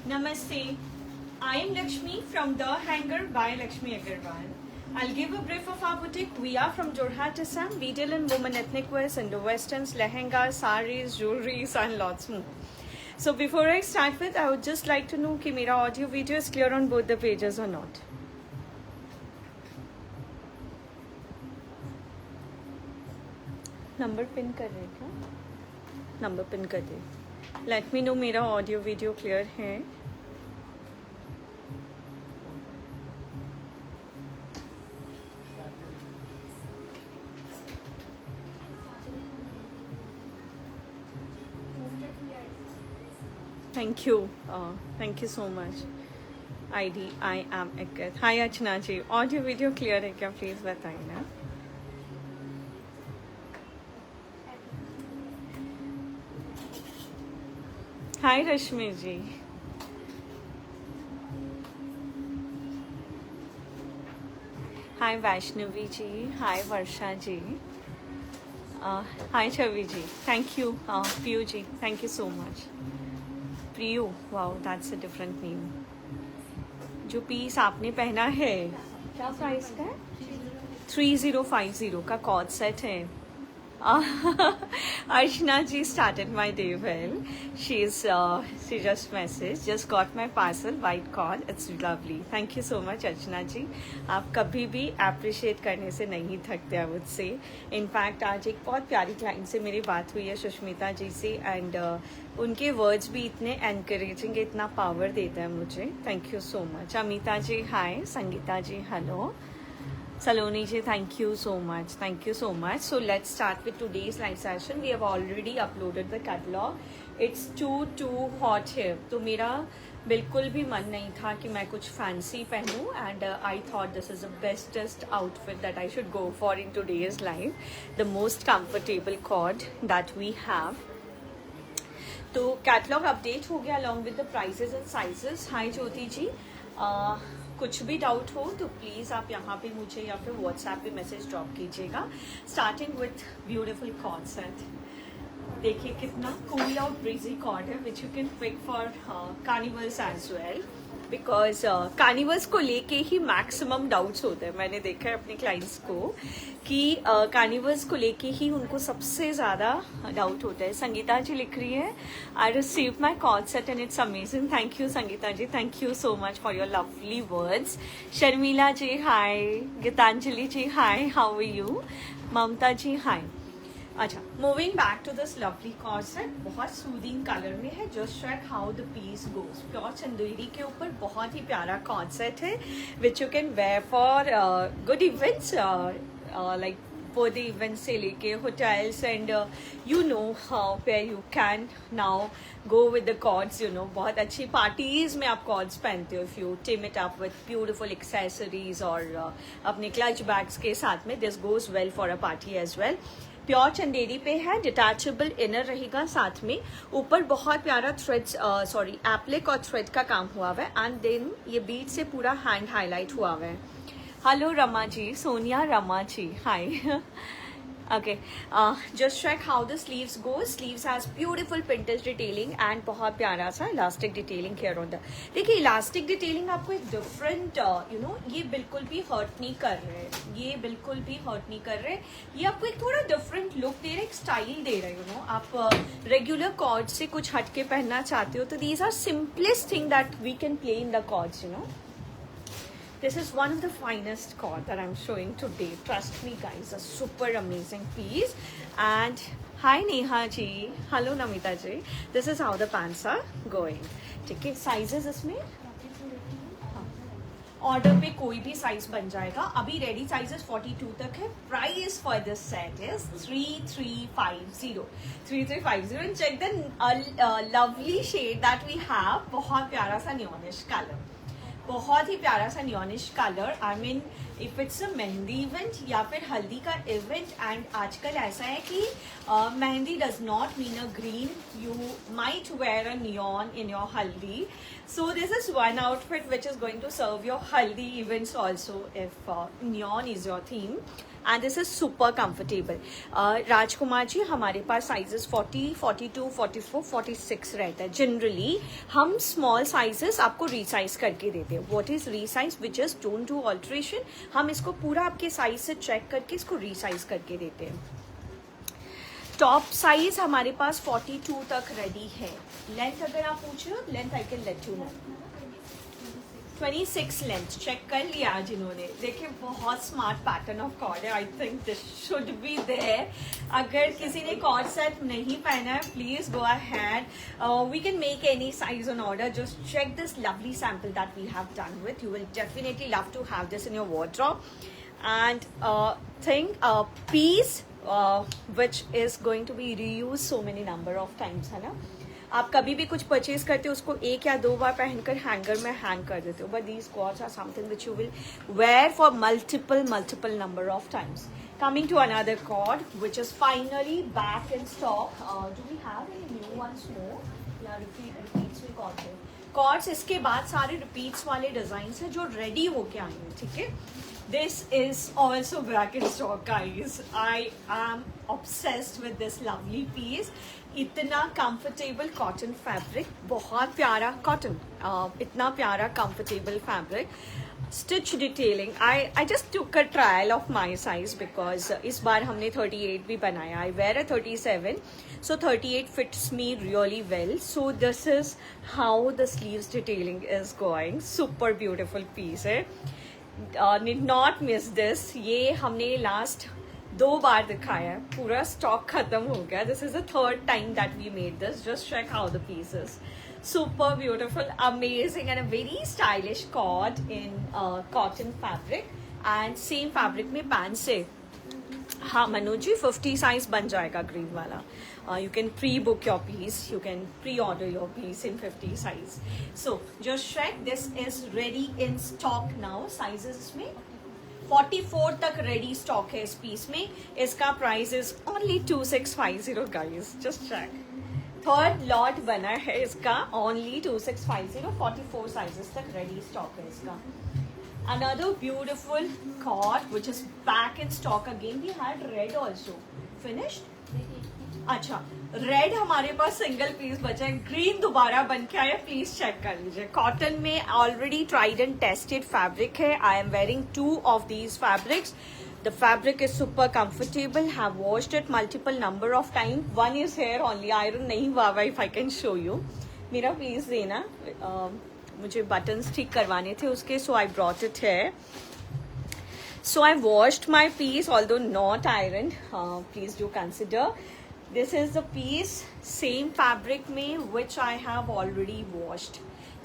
Namaste. I am Lakshmi from The Hanger by Lakshmi Agarwal. I'll give a brief of our boutique. We are from Jorhat, Assam. We deal in women ethnic wears, Indo-westerns, lehengas, saris, jewelries and lots more. So before I start with, I would just like to know कि मेरा audio video is clear on both the pages or not. Number pin कर रहे क्या? Number pin कर दे. Let me know मेरा audio video clear है. Thank you so much. ID I am Ekat. Hi Archana जी, audio video clear है क्या? Please बताइए ना. Hi Rashmi ji. Hi Vaishnavi ji. Hi Varsha ji. Hi Chhavi ji. Thank you. Piu ji, thank you so much. Priyo, wow that's a different name. जो piece आपने पहना है क्या प्राइस का है? 3050 का कॉर्ड सेट है. Archana ji started my day well. She just messaged, just got my parcel, white cord. It's lovely. Thank you so much Archana ji. आप कभी भी appreciate करने से नहीं थकते I would say. In fact आज एक बहुत प्यारी क्लाइंट से मेरी बात हुई है, सुष्मिता जी से, and उनके वर्ड्स भी इतने encouraging, इतना पावर देता है मुझे. Thank you so much. Amita ji hi. Sangeeta ji hello. Saloni ji, thank you so much. Thank you so much. So let's start with today's live session. We have already uploaded the catalog. It's too hot here. तो मेरा बिल्कुल भी मन नहीं था कि मैं कुछ fancy पहनूं, and I thought this is the bestest outfit that I should go for in today's live. The most comfortable cord that we have. तो कैटलॉग अपडेट हो गया along with the prices and sizes. Hi ज्योति जी. कुछ भी doubt हो तो please आप यहाँ पे मुझे या फिर व्हाट्सएप पे मैसेज ड्रॉप कीजिएगा. Starting with beautiful coord set. देखिए कितना कूल आउट ब्रीजी कॉर्ड है, which you can pick for carnivals as well, because carnivals को लेके ही मैक्सिमम डाउट्स होते हैं. मैंने देखा है अपने क्लाइंट्स को कि कार्निवल्स को लेके ही उनको सबसे ज़्यादा डाउट होता है. संगीता जी लिख रही है, I receive my coord set and it's amazing. Thank you Sangeeta ji. Thank you so much for your lovely words. Sharmila ji hi. Geetanjali ji hi. How are you? Mamta ji hi. अच्छा, moving back to this lovely coord set. बहुत soothing colour में है. Just check how the piece goes. Pure Chanderi के ऊपर बहुत ही प्यारा coord set है, which you can wear for good events, like for the events से लेके hotels, and you know where you can now go with the cords. You know बहुत अच्छी parties में आप cords पहनते हो. if you team it up with beautiful accessories और अपने clutch bags के साथ में, this goes well for a party as well. Pure Chanderi पे है. डिटैचेबल इनर रहेगा साथ में. ऊपर बहुत प्यारा थ्रेड्स, सॉरी एप्लिक और थ्रेड का काम हुआ हुआ है, एंड देन ये बीट से पूरा हैंड हाईलाइट हुआ हुआ है. Hello Rama ji. Sonia Rama ji hi. Okay, just check how the sleeves go. Sleeves has beautiful pinterest detailing and बहुत प्यारा सा elastic detailing here on the. देखिए elastic detailing आपको एक different ये बिल्कुल भी hurt नहीं कर रहे. ये बिल्कुल भी hurt नहीं कर रहे. ये आपको एक थोड़ा different look दे रहे, एक style दे रहे. आप regular cords से कुछ हट के पहनना चाहते हो तो these are simplest thing that we can play in the cords. This is one of the finest cord that I'm showing today. Trust me guys, a super amazing piece. And hi Neha ji. Hello Namita ji. This is how the pants are going. ठीक है, sizes इसमें order पे कोई भी size बन जाएगा. अभी ready sizes 42 तक है. Price for this set is 3350. 3350. And check the lovely shade that we have. बहुत प्यारा सा नियॉनिश कलर. बहुत ही प्यारा सा neonish colour. I mean if it's a mehndi event या फिर हल्दी का इवेंट, एंड आजकल ऐसा है कि mehndi does not mean a green. You might wear a neon in your haldi. So this is one outfit which is going to serve your haldi events also if neon is your theme. And this is super comfortable. Rajkumar ji, हमारे पास sizes 40, 42, 44, 46 रहता है। Generally हम small sizes आपको resize करके देते हैं। What is resize? We just don't do alteration, हम इसको पूरा आपके साइज से चेक करके इसको रीसाइज करके देते हैं। टॉप साइज हमारे पास 42 तक रेडी है। लेंथ अगर आप पूछ रहे हो, length I can let you know. 26 length check कर लिया आज इन्होंने। देखिए बहुत स्मार्ट पैटर्न ऑफ कॉर्ड है। I think this should be there. अगर किसी ने कॉर्ड सेट नहीं पहना है, please go ahead, we can make any size on order. Just check this lovely sample that we have done with. You will definitely love to have this in your wardrobe and think piece which is going to be reused so many number of times, है ना। आप कभी भी कुछ purchase करते हो उसको एक या दो बार पहनकर हैंगर में हैंग कर देते हो, but these co-ords are something which you will wear for multiple number of times. Coming to another cord which is finally back in stock. Do we have any new ones more? Yeah, repeats में cord है। Chords इसके बाद सारे repeats वाले design है जो ready होके आए हैं, ठीक है। This is also back in stock, guys. I am obsessed with this lovely piece. इतना comfortable cotton fabric, बहुत प्यारा cotton, इतना प्यारा comfortable fabric. Stitch detailing. I just took a trial of my size because इस बार हमने 38 भी बनाया. I wear a 37, so 38 fits me really well. So this is how the sleeves detailing is going. Super beautiful piece है. Need not miss this. ये हमने last 2 बार दिखाया है, पूरा स्टॉक खत्म हो गया। This is the third time that we made this. Just check how the piece is super beautiful, amazing and a very stylish co-ord in cotton fabric and same fabric में pant से। हाँ मनु जी, 50 size बन जाएगा green वाला। You can pre-book your piece, you can pre-order your piece in 50 size. So just check, this is ready in stock now. Sizes में 44 तक ready stock है इस piece में। इसका price is only 2650 guys. Just check. Third lot बना है इसका, only 2650, 44 sizes तक ready stock है इसका। Another beautiful cord which is back in stock again. We had red also. Finished? अच्छा, रेड हमारे पास सिंगल पीस बचा है। ग्रीन दोबारा बन के आया, प्लीज चेक कर लीजिए। कॉटन में already tried and tested fabric है। I am wearing 2 of these fabrics. The fabric is super comfortable, have washed it multiple number of time. 1 is here only, iron नहीं हुआ। If I can show you, मेरा please देना, मुझे buttons ठीक करवाने थे उसके, सो आई ब्रॉट इट है। So I washed my piece, although not ironed. Please do consider. This is the piece, same fabric में which I have already washed.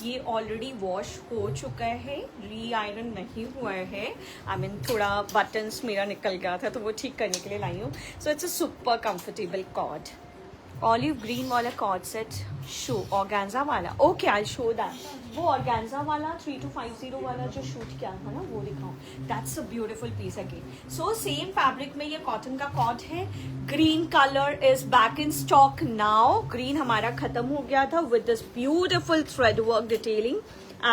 ये already wash हो चुका है, re-iron नहीं हुआ है। I mean थोड़ा buttons मेरा निकल गया था तो वो ठीक करने के लिए लाई हूँ। So it's a super comfortable cord. Olive green वाला cord set, show organza वाला। Okay, I'll show that. वो organza वाला 3250 वाला जो shoot किया था ना, वो दिखाऊं। That's a beautiful piece again. So same fabric में ये cotton का cord है। Green color is back in stock now. Green हमारा खत्म हो गया था with this beautiful thread work detailing,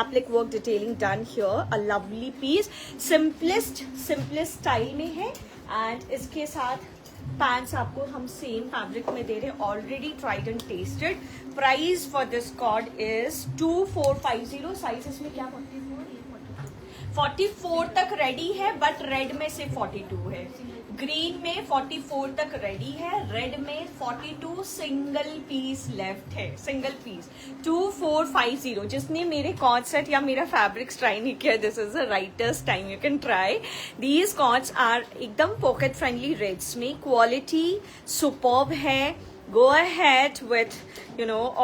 applique work detailing done here. A lovely piece. Simplest style में है and इसके साथ पैंट्स आपको हम सेम फैब्रिक में दे रहे हैं, already tried and tested. Price for this cord is 2450। Size इसमें क्या 44 तक रेडी है, बट रेड में से 42 है। ग्रीन में 44 तक रेडी है, रेड में 42 सिंगल पीस लेफ्ट है। Single piece 2450। जिसने मेरे कॉर्ड सेट या मेरा फैब्रिक्स ट्राई नहीं किया, this is the rightest time, you can try. These co-ords are एकदम पॉकेट फ्रेंडली रेट्स में, क्वालिटी सुपर्ब है। Go ahead with,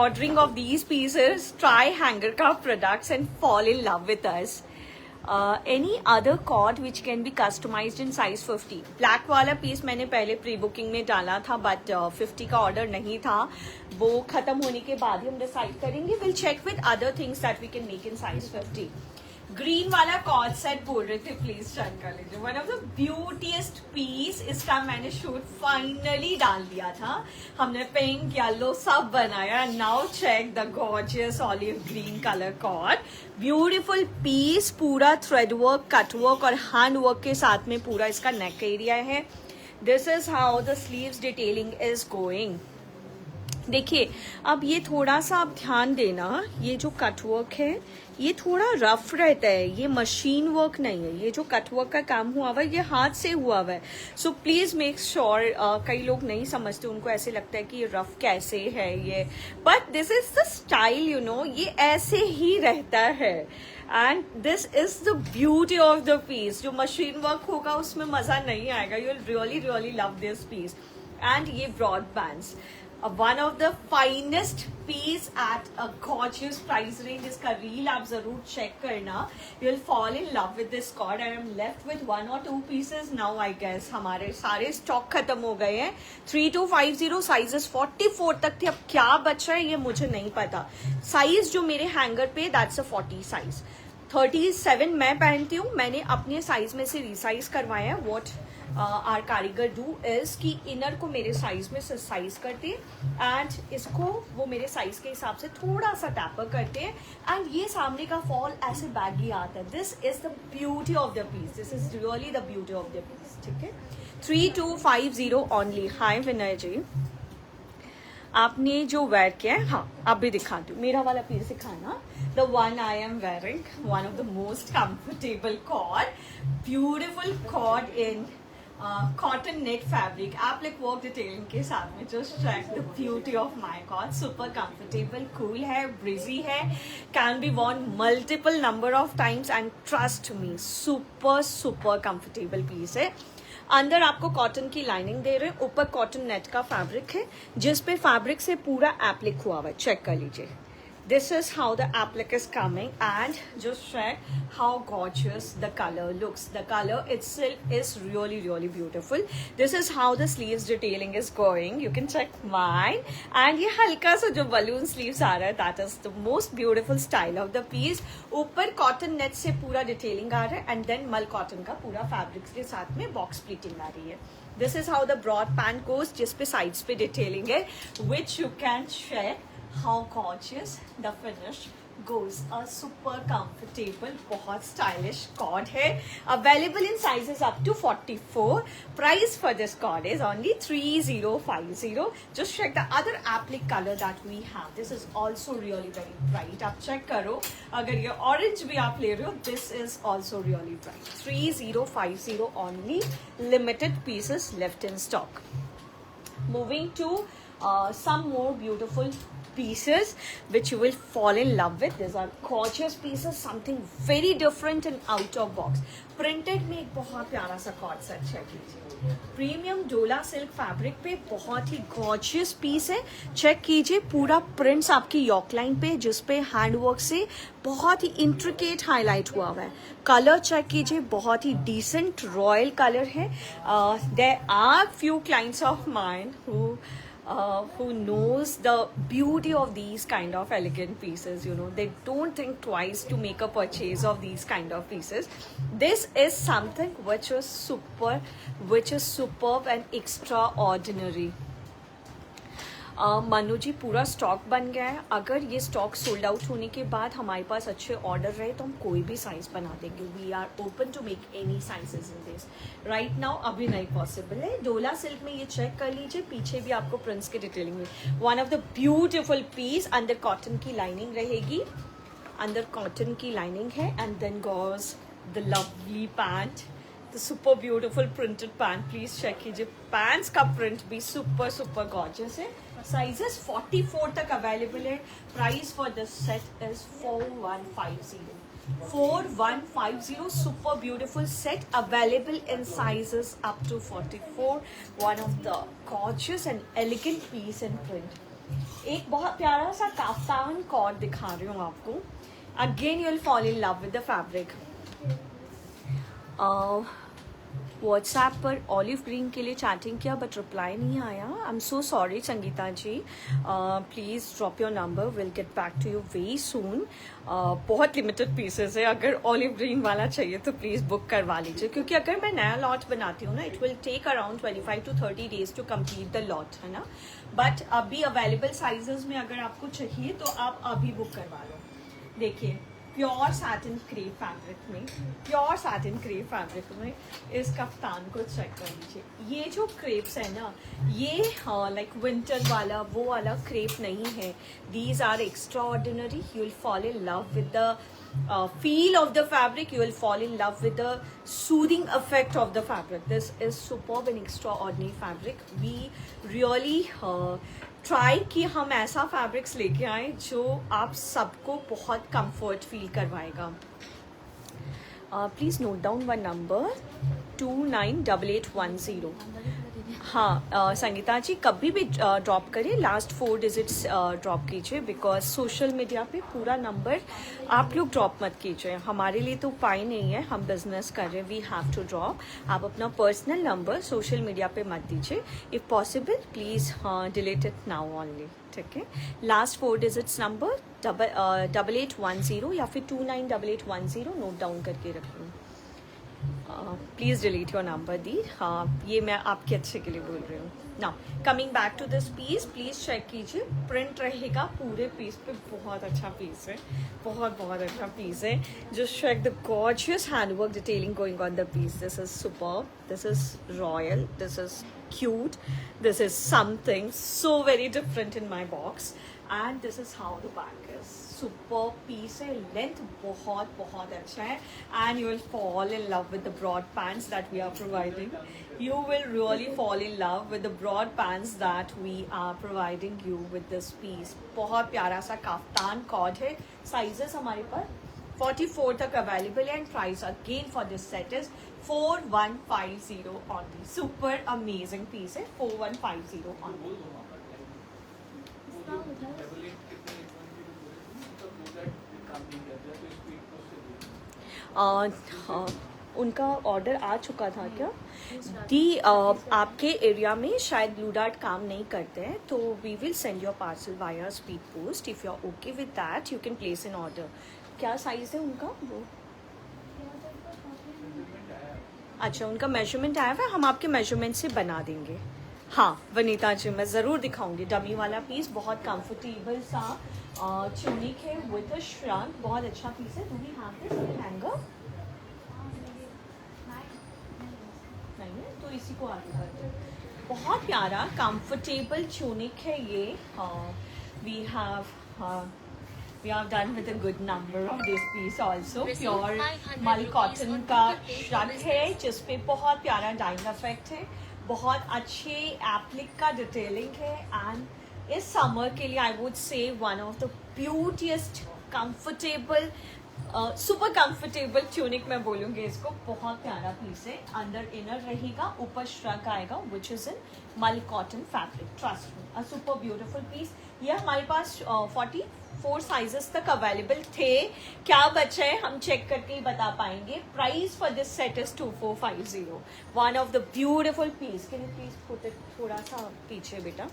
ordering of these pieces. Try Hanger Craft products and fall in love with us. Any other cord which can be customized in size 50. Black वाला piece मैंने पहले pre booking में डाला था, but 50 का order नहीं था। वो खत्म होने के बाद ही हम डिसाइड करेंगे। Will check with other things that we can make in size 50. Green वाला कॉर्ड सेट बोल रहे थे, प्लीज चेक कर लीजिए। One of the beautiest piece इसका मैंने शूट फाइनली डाल दिया था, हमने पिंक येलो सब बनाया. Now check the gorgeous olive green colour co-ord. Beautiful piece, पूरा थ्रेड वर्क, कट वर्क और हैंड वर्क के साथ में पूरा इसका नेक एरिया है. This is how the sleeves detailing is going. देखिए अब ये थोड़ा सा आप ध्यान देना, ये जो कट वर्क है ये थोड़ा रफ रहता है, ये मशीन वर्क नहीं है. ये जो कट वर्क का काम हुआ हुआ है ये हाथ से हुआ हुआ है. सो प्लीज मेक श्योर, कई लोग नहीं समझते, उनको ऐसे लगता है कि ये रफ कैसे है ये, but this is the style, you know, ये ऐसे ही रहता है. And this is the beauty of the piece. जो मशीन वर्क होगा उसमें मजा नहीं आएगा. You will really really love this piece. And ये broad bands, one of the finest piece at a gorgeous price range. इसका रील आप जरूर चेक करना. You will fall in love with this cord. And I'm left with 1 or 2 pieces now, I guess. हमारे सारे stock खत्म हो गए हैं. 3250 साइजेस 44 तक थे. अब क्या बचा है ये मुझे नहीं पता. साइज जो मेरे हैंगर पे, दैट्स अ 40 साइज. 37 मैं पहनती हूँ. मैंने अपने साइज में से रिसाइज करवाया. वॉट आर कारीगर डू इज कि इनर को मेरे साइज में साइज करते हैं एंड इसको वो मेरे साइज के हिसाब से थोड़ा सा टैपर करते हैं एंड ये सामने का फॉल ऐसे बैगी आता है. This is the beauty of the piece. This is really the beauty of the piece. ठीक है. 3250 ओनली. हाय विनय जी, आपने जो वेयर किया है, हाँ अब भी दिखाती हूँ. मेरा वाला पीस दिखाना. The one I am wearing, one of the most comfortable cord, beautiful cord in cotton knit fabric, applique work detailing के साथ में. Just check the beauty of my cord. Super comfortable, cool है, breezy है, can be worn multiple number of times and trust me, super comfortable piece है. अंदर आपको cotton की lining दे रहे हैं, ऊपर कॉटन नेट का फैब्रिक है जिस पे फैब्रिक से पूरा एप्लिक हुआ हुआ है. चेक कर लीजिए. This is how the applique is coming and just check how gorgeous the color looks. The color itself is really really beautiful. This is how the sleeves detailing is going. You can check mine. And ये हल्का सा जो balloon sleeves आ रहा है, that is the most beautiful style of the piece. ऊपर cotton net से पूरा detailing आ रहा है and then मल cotton का पूरा fabric के साथ में box pleating आ रही है. This is how the broad pant goes, जिस पे sides पे detailing है, which you can check how gorgeous the finish goes. A super comfortable, बहुत stylish cord है. Available in sizes up to 44. Price for this cord is only 3050. Just check the other applique color that we have. This is also really very bright. आप check करो, अगर ये orange भी आप ले रहे हो, this is also really bright. 3050 only. Limited pieces left in stock. Moving to some more beautiful pieces which you will fall in love with. These are gorgeous pieces, something very different and out of box. Printed में एक बहुत प्यारा सा cord set check कीजिए. Premium डोला silk fabric पे बहुत ही गॉर्जियस पीस है. चेक कीजिए पूरा प्रिंट्स आपकी यॉक लाइन पे, जिस पे हैंडवर्क से बहुत ही इंट्रिकेट हाईलाइट हुआ हुआ है. कलर चेक कीजिए, बहुत ही डिसेंट रॉयल कलर है. There are few clients of mine who knows the beauty of these kind of elegant pieces. You know, they don't think twice to make a purchase of these kind of pieces. This is something which is superb and extraordinary. Manu ji पूरा stock बन गया है. अगर ये stock sold out होने के बाद हमारे पास अच्छे ऑर्डर रहे तो हम कोई भी साइज बना देंगे. We are open to make any sizes in this. Right now अभी नहीं पॉसिबल है. डोला सिल्क में ये चेक कर लीजिए, पीछे भी आपको प्रिंट्स के डिटेलिंग में. One of the beautiful piece. अंदर कॉटन की लाइनिंग रहेगी, अंदर कॉटन की लाइनिंग है and then goes the lovely pant, the super beautiful printed pant. Please check कीजिए, पैंट्स का प्रिंट भी super gorgeous है. साइजेस 44 तक अवेलेबल है. Price for this set is 4150. 4150. super beautiful set available in sizes up to 44. one of the gorgeous and elegant piece in print. एक बहुत प्यारा सा काफ्तान कॉर्ड दिखा रही हूँ आपको. Again you will fall in love with the fabric. WhatsApp पर olive green के लिए चैटिंग किया बट रिप्लाई नहीं आया. I am so sorry Sangeeta ji. Please drop your number, will get back to you very soon. बहुत लिमिटेड पीसेस है. अगर olive green वाला चाहिए तो प्लीज़ बुक करवा लीजिए, क्योंकि अगर मैं नया लॉट बनाती हूँ ना, it will take around 25 to 30 days to complete the lot, है ना. बट अभी अवेलेबल साइजेस में अगर आपको चाहिए तो आप अभी बुक करवा लो. देखिए, प्योर सैटिन क्रेप फैब्रिक में, प्योर सैटिन क्रेप फैब्रिक में इस कफ्तान को चेक कर लीजिए. ये जो क्रेप्स है ना, ये लाइक विंटर वाला वो वाला क्रेप नहीं है. These are extraordinary. You will fall in love with the feel of the fabric. You will fall in love with the soothing effect of the fabric. This is superb and extraordinary fabric. We really try कि हम ऐसा fabrics लेके आए जो आप सबको बहुत comfort feel करवाएगा. Please note down one number 298810. हाँ संगीता जी, कभी भी ड्रॉप करिए, लास्ट 4 डिजिट्स ड्रॉप कीजिए, बिकॉज सोशल मीडिया पे पूरा नंबर आप लोग ड्रॉप मत कीजिए. हमारे लिए तो उपाय नहीं है, हम बिजनेस कर रहे हैं, वी हैव टू ड्रॉप. आप अपना पर्सनल नंबर सोशल मीडिया पे मत दीजिए. If possible please delete it now only. ठीक है, लास्ट 4 डिजिट्स नंबर 8810 या फिर 298810 नोट डाउन करके रखूँ. प्लीज़ डिलीट योर नंबर दी. हाँ, ये मैं आपके अच्छे के लिए बोल रही हूँ. Now coming back to this piece, please check कीजिए. प्रिंट रहेगा पूरे पीस पे. बहुत अच्छा पीस है, बहुत बहुत अच्छा पीस है. Just check the gorgeous handwork detailing going on the piece. This is superb, this is royal, this is cute, this is something so very different in my box, and this is how the back is. Super piece है, length बहुत बहुत अच्छा है, and you will fall in love with the broad pants that we are providing. You will really fall in love with the broad pants that we are providing you with this piece. बहुत प्यारा सा kaftan cord है. Sizes हमारे पास 44 तक available है, and price again for this set is 4150 only. Super amazing piece है. 4150 only. उनका order आ चुका था क्या दी? आपके एरिया में शायद ब्लू डार्ट काम नहीं करते हैं, तो we will send your parcel via speed post. If you are okay with that you can place in order. क्या साइज है उनका? वो अच्छा, उनका मेजरमेंट आया हुआ है, हम आपके मेजरमेंट से बना देंगे. हाँ वनीता जी, मैं ज़रूर दिखाऊंगी. डमी वाला पीस बहुत कंफर्टेबल सा चुनिक है विद अ श्रंक. बहुत अच्छा पीस है. Do we have this hanger? नहीं है तो इसी को आगे करते हैं. बहुत प्यारा कंफर्टेबल चुनिक है ये. We have done with a good number of this piece also. Pure मल कॉटन का श्रग है जिसपे बहुत प्यारा डाइंग इफेक्ट है. बहुत अच्छे एप्लिक का डिटेलिंग है, एंड इस समर के लिए I would say one of the beautiest comfortable super comfortable tunic मैं बोलूँगी इसको. बहुत प्यारा पीस है. अंदर इनर रहेगा, ऊपर श्रग आएगा, विच is in mul cotton fabric. Trust me, a super beautiful piece. ये हमारे पास 44 साइजेस तक अवेलेबल थे. क्या बचा है हम चेक करके ही बता पाएंगे. Price for this set is 2450. One of the beautiful piece. Can you please put it थोड़ा सा पीछे बेटा.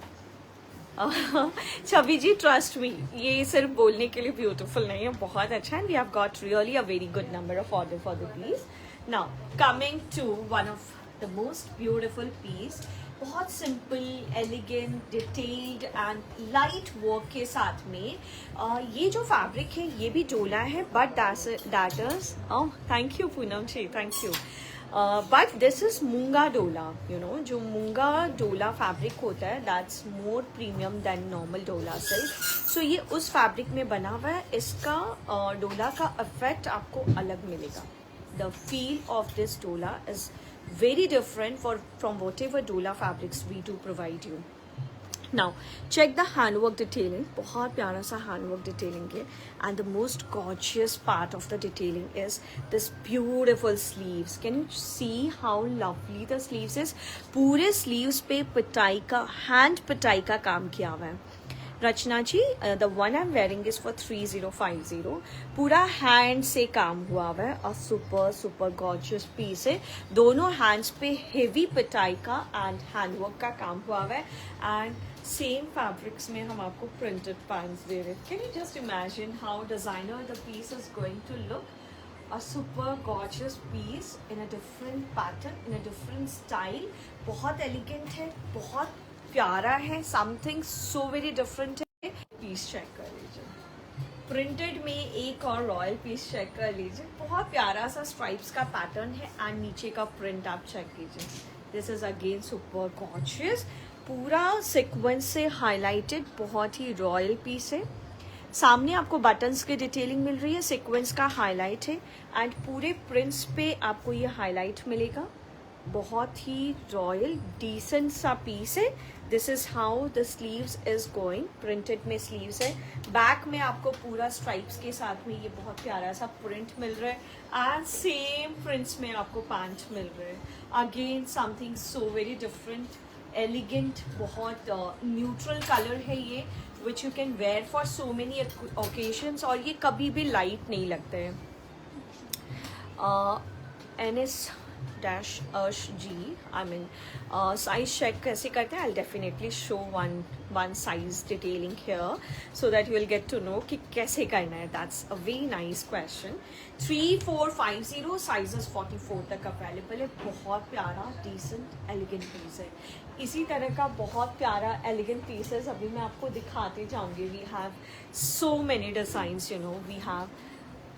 छवि जी, ट्रस्ट मी, ये सिर्फ बोलने के लिए ब्यूटीफुल नहीं है, बहुत अच्छा है. We have got really a very good number of order for the piece. Now coming to one of the most beautiful piece. बहुत simple, elegant, detailed and light work के साथ में ये जो फैब्रिक है ये भी डोला है, but that is thank you Poonam ji, thank you. But this is moonga dola. You know, जो मूंगा डोला फैब्रिक होता है that's more premium than normal dola silk. So ये उस फैब्रिक में बना हुआ है. इसका डोला का इफेक्ट आपको अलग मिलेगा. द फील ऑफ दिस डोला is very different from whatever dola fabrics we do provide you. Now check the handwork detailing. बहुत प्यारा सा handwork detailing है, and the most gorgeous part of the detailing is this beautiful sleeves. Can you see how lovely the sleeves is? पूरे sleeves पे पिटाई का, hand पिटाई का काम किया हुआ है. Rachna ji, the one I am wearing is for 3050। पूरा हैंड से काम हुआ हुआ है और सुपर सुपर गॉर्जियस पीस है। दोनों हैंड्स पे हेवी पिटाई का एंड हैंडवर्क का काम हुआ हुआ है एंड सेम फैब्रिक्स में हम आपको प्रिंटेड पैंट्स दे रहे हैं। Can you just imagine how designer the piece is going to look? A super gorgeous piece in a different pattern, in a different style. बहुत elegant है, बहुत प्यारा है, something so very different है। Piece check कर लीजिए, printed में एक और रॉयल पीस चेक कर लीजिए। बहुत प्यारा सा स्ट्राइप्स का पैटर्न है एंड नीचे का प्रिंट आप चेक कीजिए। This is again super gorgeous, पूरा सीक्वेंस से हाईलाइटेड, बहुत ही रॉयल पीस है। सामने आपको बटन्स की डिटेलिंग मिल रही है, सीक्वेंस का हाईलाइट है एंड पूरे प्रिंट्स पे आपको ये हाईलाइट मिलेगा। बहुत ही रॉयल डिसेंट सा पीस है। This is how the sleeves is going, printed में स्लीव्स है। बैक में आपको पूरा स्ट्राइप्स के साथ में ये बहुत प्यारा सा प्रिंट मिल रहा है एंड सेम प्रिंट्स में आपको पैंट मिल रहा है। Again something so very different, elegant, बहुत न्यूट्रल कलर है ये, विच you can wear for so many occasions और ये कभी भी लाइट नहीं लगते हैं। NS-G, I mean size check कैसे करते हैं? I definitely show one size detailing here so that you will get to know कि कैसे करना है। That's a very nice question. 3450 sizes 44 तक अवेलेबल है। बहुत प्यारा डिसेंट एलिगेंट पीस है। इसी तरह का बहुत प्यारा एलिगेंट पीसेस अभी मैं आपको दिखाते जाऊंगी। We have so many designs, you know, we have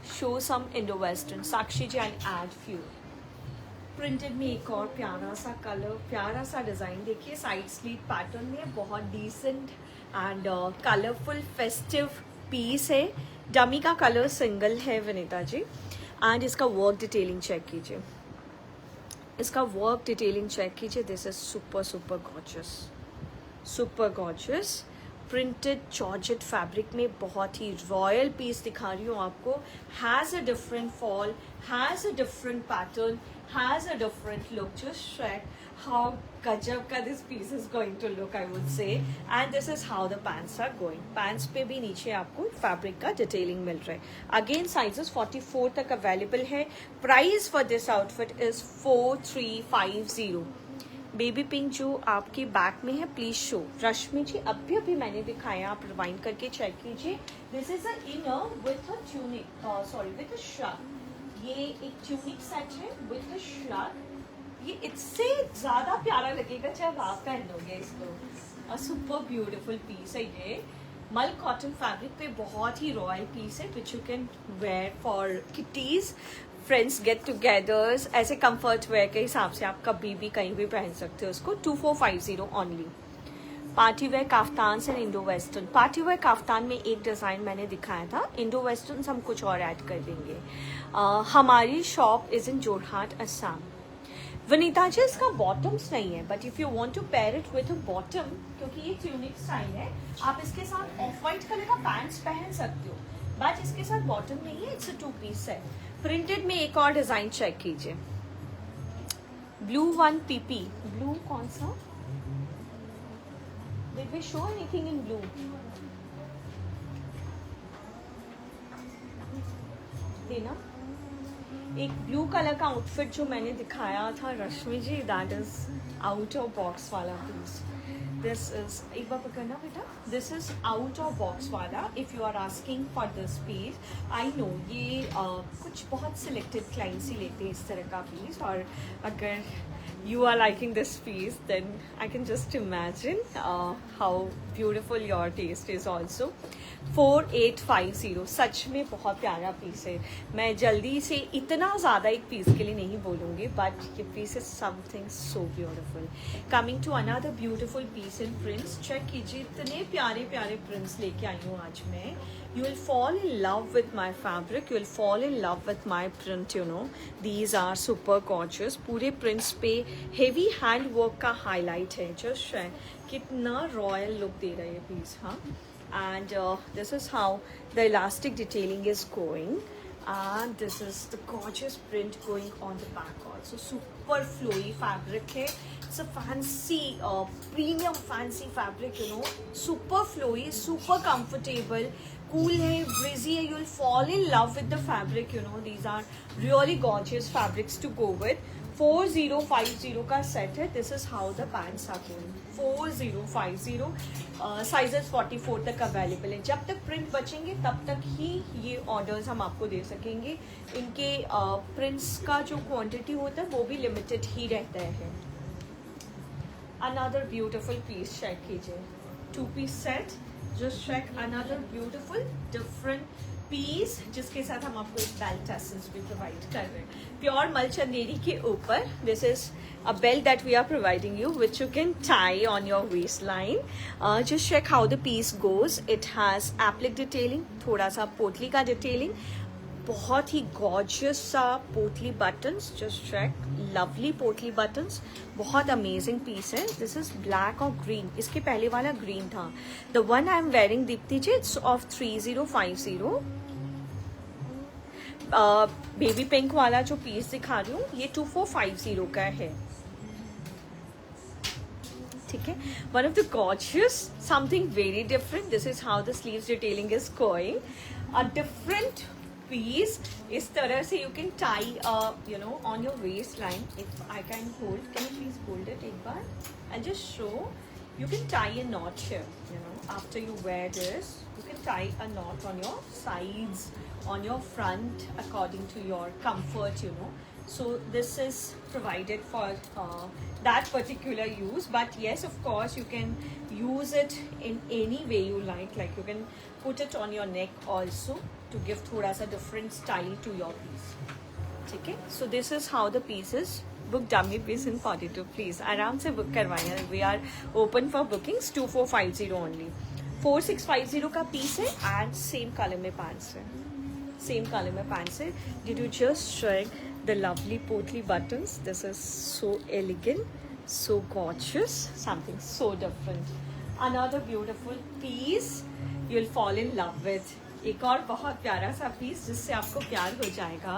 show some Indo western. Sakshi ji, I add few. Printed में एक और प्यारा सा कलर, प्यारा सा डिजाइन देखिए, साइड स्लीव पैटर्न में बहुत decent and colourful festive piece है। डमी का कलर सिंगल है विनीता जी एंड इसका वर्क डिटेलिंग चेक कीजिए, इसका वर्क डिटेलिंग चेक कीजिए। This is super super gorgeous, super gorgeous printed georgette fabric में बहुत ही रॉयल पीस दिखा रही हूँ आपको। Has a different fall, has a different pattern, has a different look. Just check how गजब का this piece is going to look, I would say. And this is how the pants are going. Pants पे भी नीचे आपको fabric का detailing मिल रहा है। अगेन साइजेस 44 तक अवेलेबल है। Price for this outfit is 4350। Baby pink जो आपके बैक में है, प्लीज शो। रश्मि जी, अभी मैंने दिखाया, आप रिवाइंड करके चेक कीजिए। This is a inner with a tunic, sorry with a shrug. ये एक ट्यूनिक सेट है विथ अ श्रग। ये इससे ज्यादा प्यारा लगेगा जब आप पहन लोगे इसको। सुपर ब्यूटीफुल पीस है ये। मल कॉटन फैब्रिक पे बहुत ही रॉयल पीस है which you can wear for kitty's, friends, get togethers. ऐसे कंफर्ट वेयर के हिसाब से आप कभी भी कहीं भी पहन सकते हो उसको। 2450 only. Party wear kaftan and Indo western. Party wear kaftan में एक डिज़ाइन मैंने दिखाया था, इंडो वेस्टर्न हम कुछ और ऐड कर देंगे। हमारी shop is in Jorhat, Assam. Vanita ji, इसका बॉटम्स नहीं है, but if you want to pair it with a bottom, क्योंकि ये ट्यूनिक स्टाइल है, आप इसके साथ ऑफ वाइट कलर का पैंट्स पहन सकते हो, बट इसके साथ बॉटम नहीं है। इट्स अ 2 पीस है। प्रिंटेड में एक और डिजाइन चेक कीजिए। ब्लू वन पीपी, ब्लू कौन सा? Did we show anything in blue? देना। एक ब्लू कलर का आउटफिट जो मैंने दिखाया था Rashmi ji, that is out of box वाला पीस। दिस इज, एक बार पकड़ना बेटा, this is out of box वाला। If you are asking for this piece, I know ये कुछ बहुत सिलेक्टेड क्लाइंट्स ही लेते हैं इस तरह का पीस, और अगर you are liking this piece, then I can just imagine how beautiful your taste is also. 4850, सच में बहुत प्यारा पीस है। मैं जल्दी से इतना ज़्यादा एक पीस के लिए नहीं बोलूँगी, बट ये piece is something so beautiful. Coming to another beautiful piece in prints. Check कीजिए, इतने प्यारे प्यारे प्रिंट्स लेके आई हूँ आज मैं। You will fall in love with my fabric, you will fall in love with my print, you know. These are super gorgeous. पूरे prints पे heavy hand work का highlight है। Just कितना royal look दे रहा है ये piece, हाँ। And this is how the elastic detailing is going. And this is the gorgeous print going on the back also. Super flowy fabric है, it's a fancy premium fancy fabric, you know, super flowy, super comfortable, cool hai, breezy hai. You'll fall in love with the fabric, you know. These are really gorgeous fabrics to go with. 4050 का set है. This is how the pants are going. 4050 sizes 44 तक available है. जब तक print बचेंगे तब तक ही ये ऑर्डर्स हम आपको दे सकेंगे. इनके प्रिंट्स का जो क्वांटिटी होता है वो भी लिमिटेड ही रहता है. अनदर ब्यूटिफुल पीस चेक कीजिए. 2-piece set. Just check another beautiful different piece जिसके साथ हम आपको एक बेल्ट टैसल्स भी प्रोवाइड कर रहे हैं. प्योर मल चंदेरी के ऊपर this is a belt that we are providing you which you can tie on your waist line. Just check how the piece goes. It has applique detailing, थोड़ा सा पोटली का डिटेलिंग, बहुत ही गॉर्जियस सा potli buttons. Just check lovely potli buttons. बहुत amazing piece है. This is black और ग्रीन. इसके पहले वाला ग्रीन था. The one I am wearing Deepti ji, it's of 3050. Baby pink वाला जो पीस दिखा रही हूँ ये 2450 का है. ठीक है. One of the gorgeous, something very different. This is how the sleeves detailing is going. A different piece. इस तरह से you can tie you know on your waistline. If I can hold, can you please hold it एक बार and just show. You can tie a knot here, you know, after you wear this. You can tie a knot on your sides, on your front, according to your comfort, you know. So this is provided for that particular use. But yes, of course, you can use it in any way you like. Like you can put it on your neck also to give thoda sa different style to your piece. ठीक है. So this is how the piece is. Book dummy piece in 42 please. आराम से book करवाइए. We are open for bookings. 2450 only. 4650 का piece है and same color में pants है. Same color में pants है. Did you just check the lovely potly buttons? This is so elegant, so gorgeous, something so different. Another beautiful piece you'll fall in love with. एक और बहुत प्यारा सा piece जिससे आपको प्यार हो जाएगा.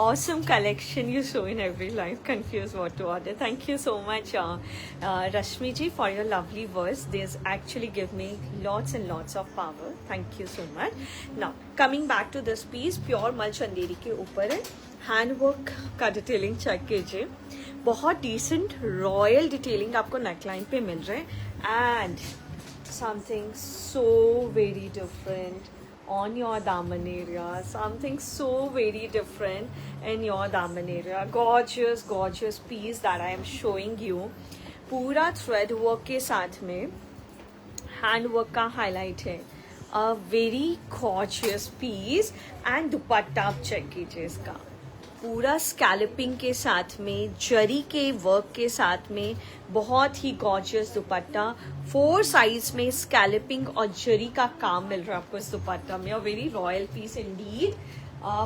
Awesome collection you show in every life. Confused what to order. Thank you so much, Rashmi ji, for your lovely words. These actually give me lots and lots of power. Thank you so much. Now coming back to this piece, pure मल चंदेरी के ऊपर है. Hand work का detailing check कीजिए. बहुत decent royal detailing आपको neckline पे मिल रहा है. And something so very different on your daman area. Something so very different in your daman area. Gorgeous, gorgeous piece that I am showing you. पूरा thread work के साथ में hand work का highlight है. A very gorgeous piece and दुपट्टा आप check कीजिए इसका. पूरा स्कैल्पिंग के साथ में, जरी के वर्क के साथ में, बहुत ही गॉर्जियस दुपट्टा. 4 साइज में स्कैल्पिंग और जरी का काम मिल रहा है आपको इस दुपट्टा में. Very royal piece indeed.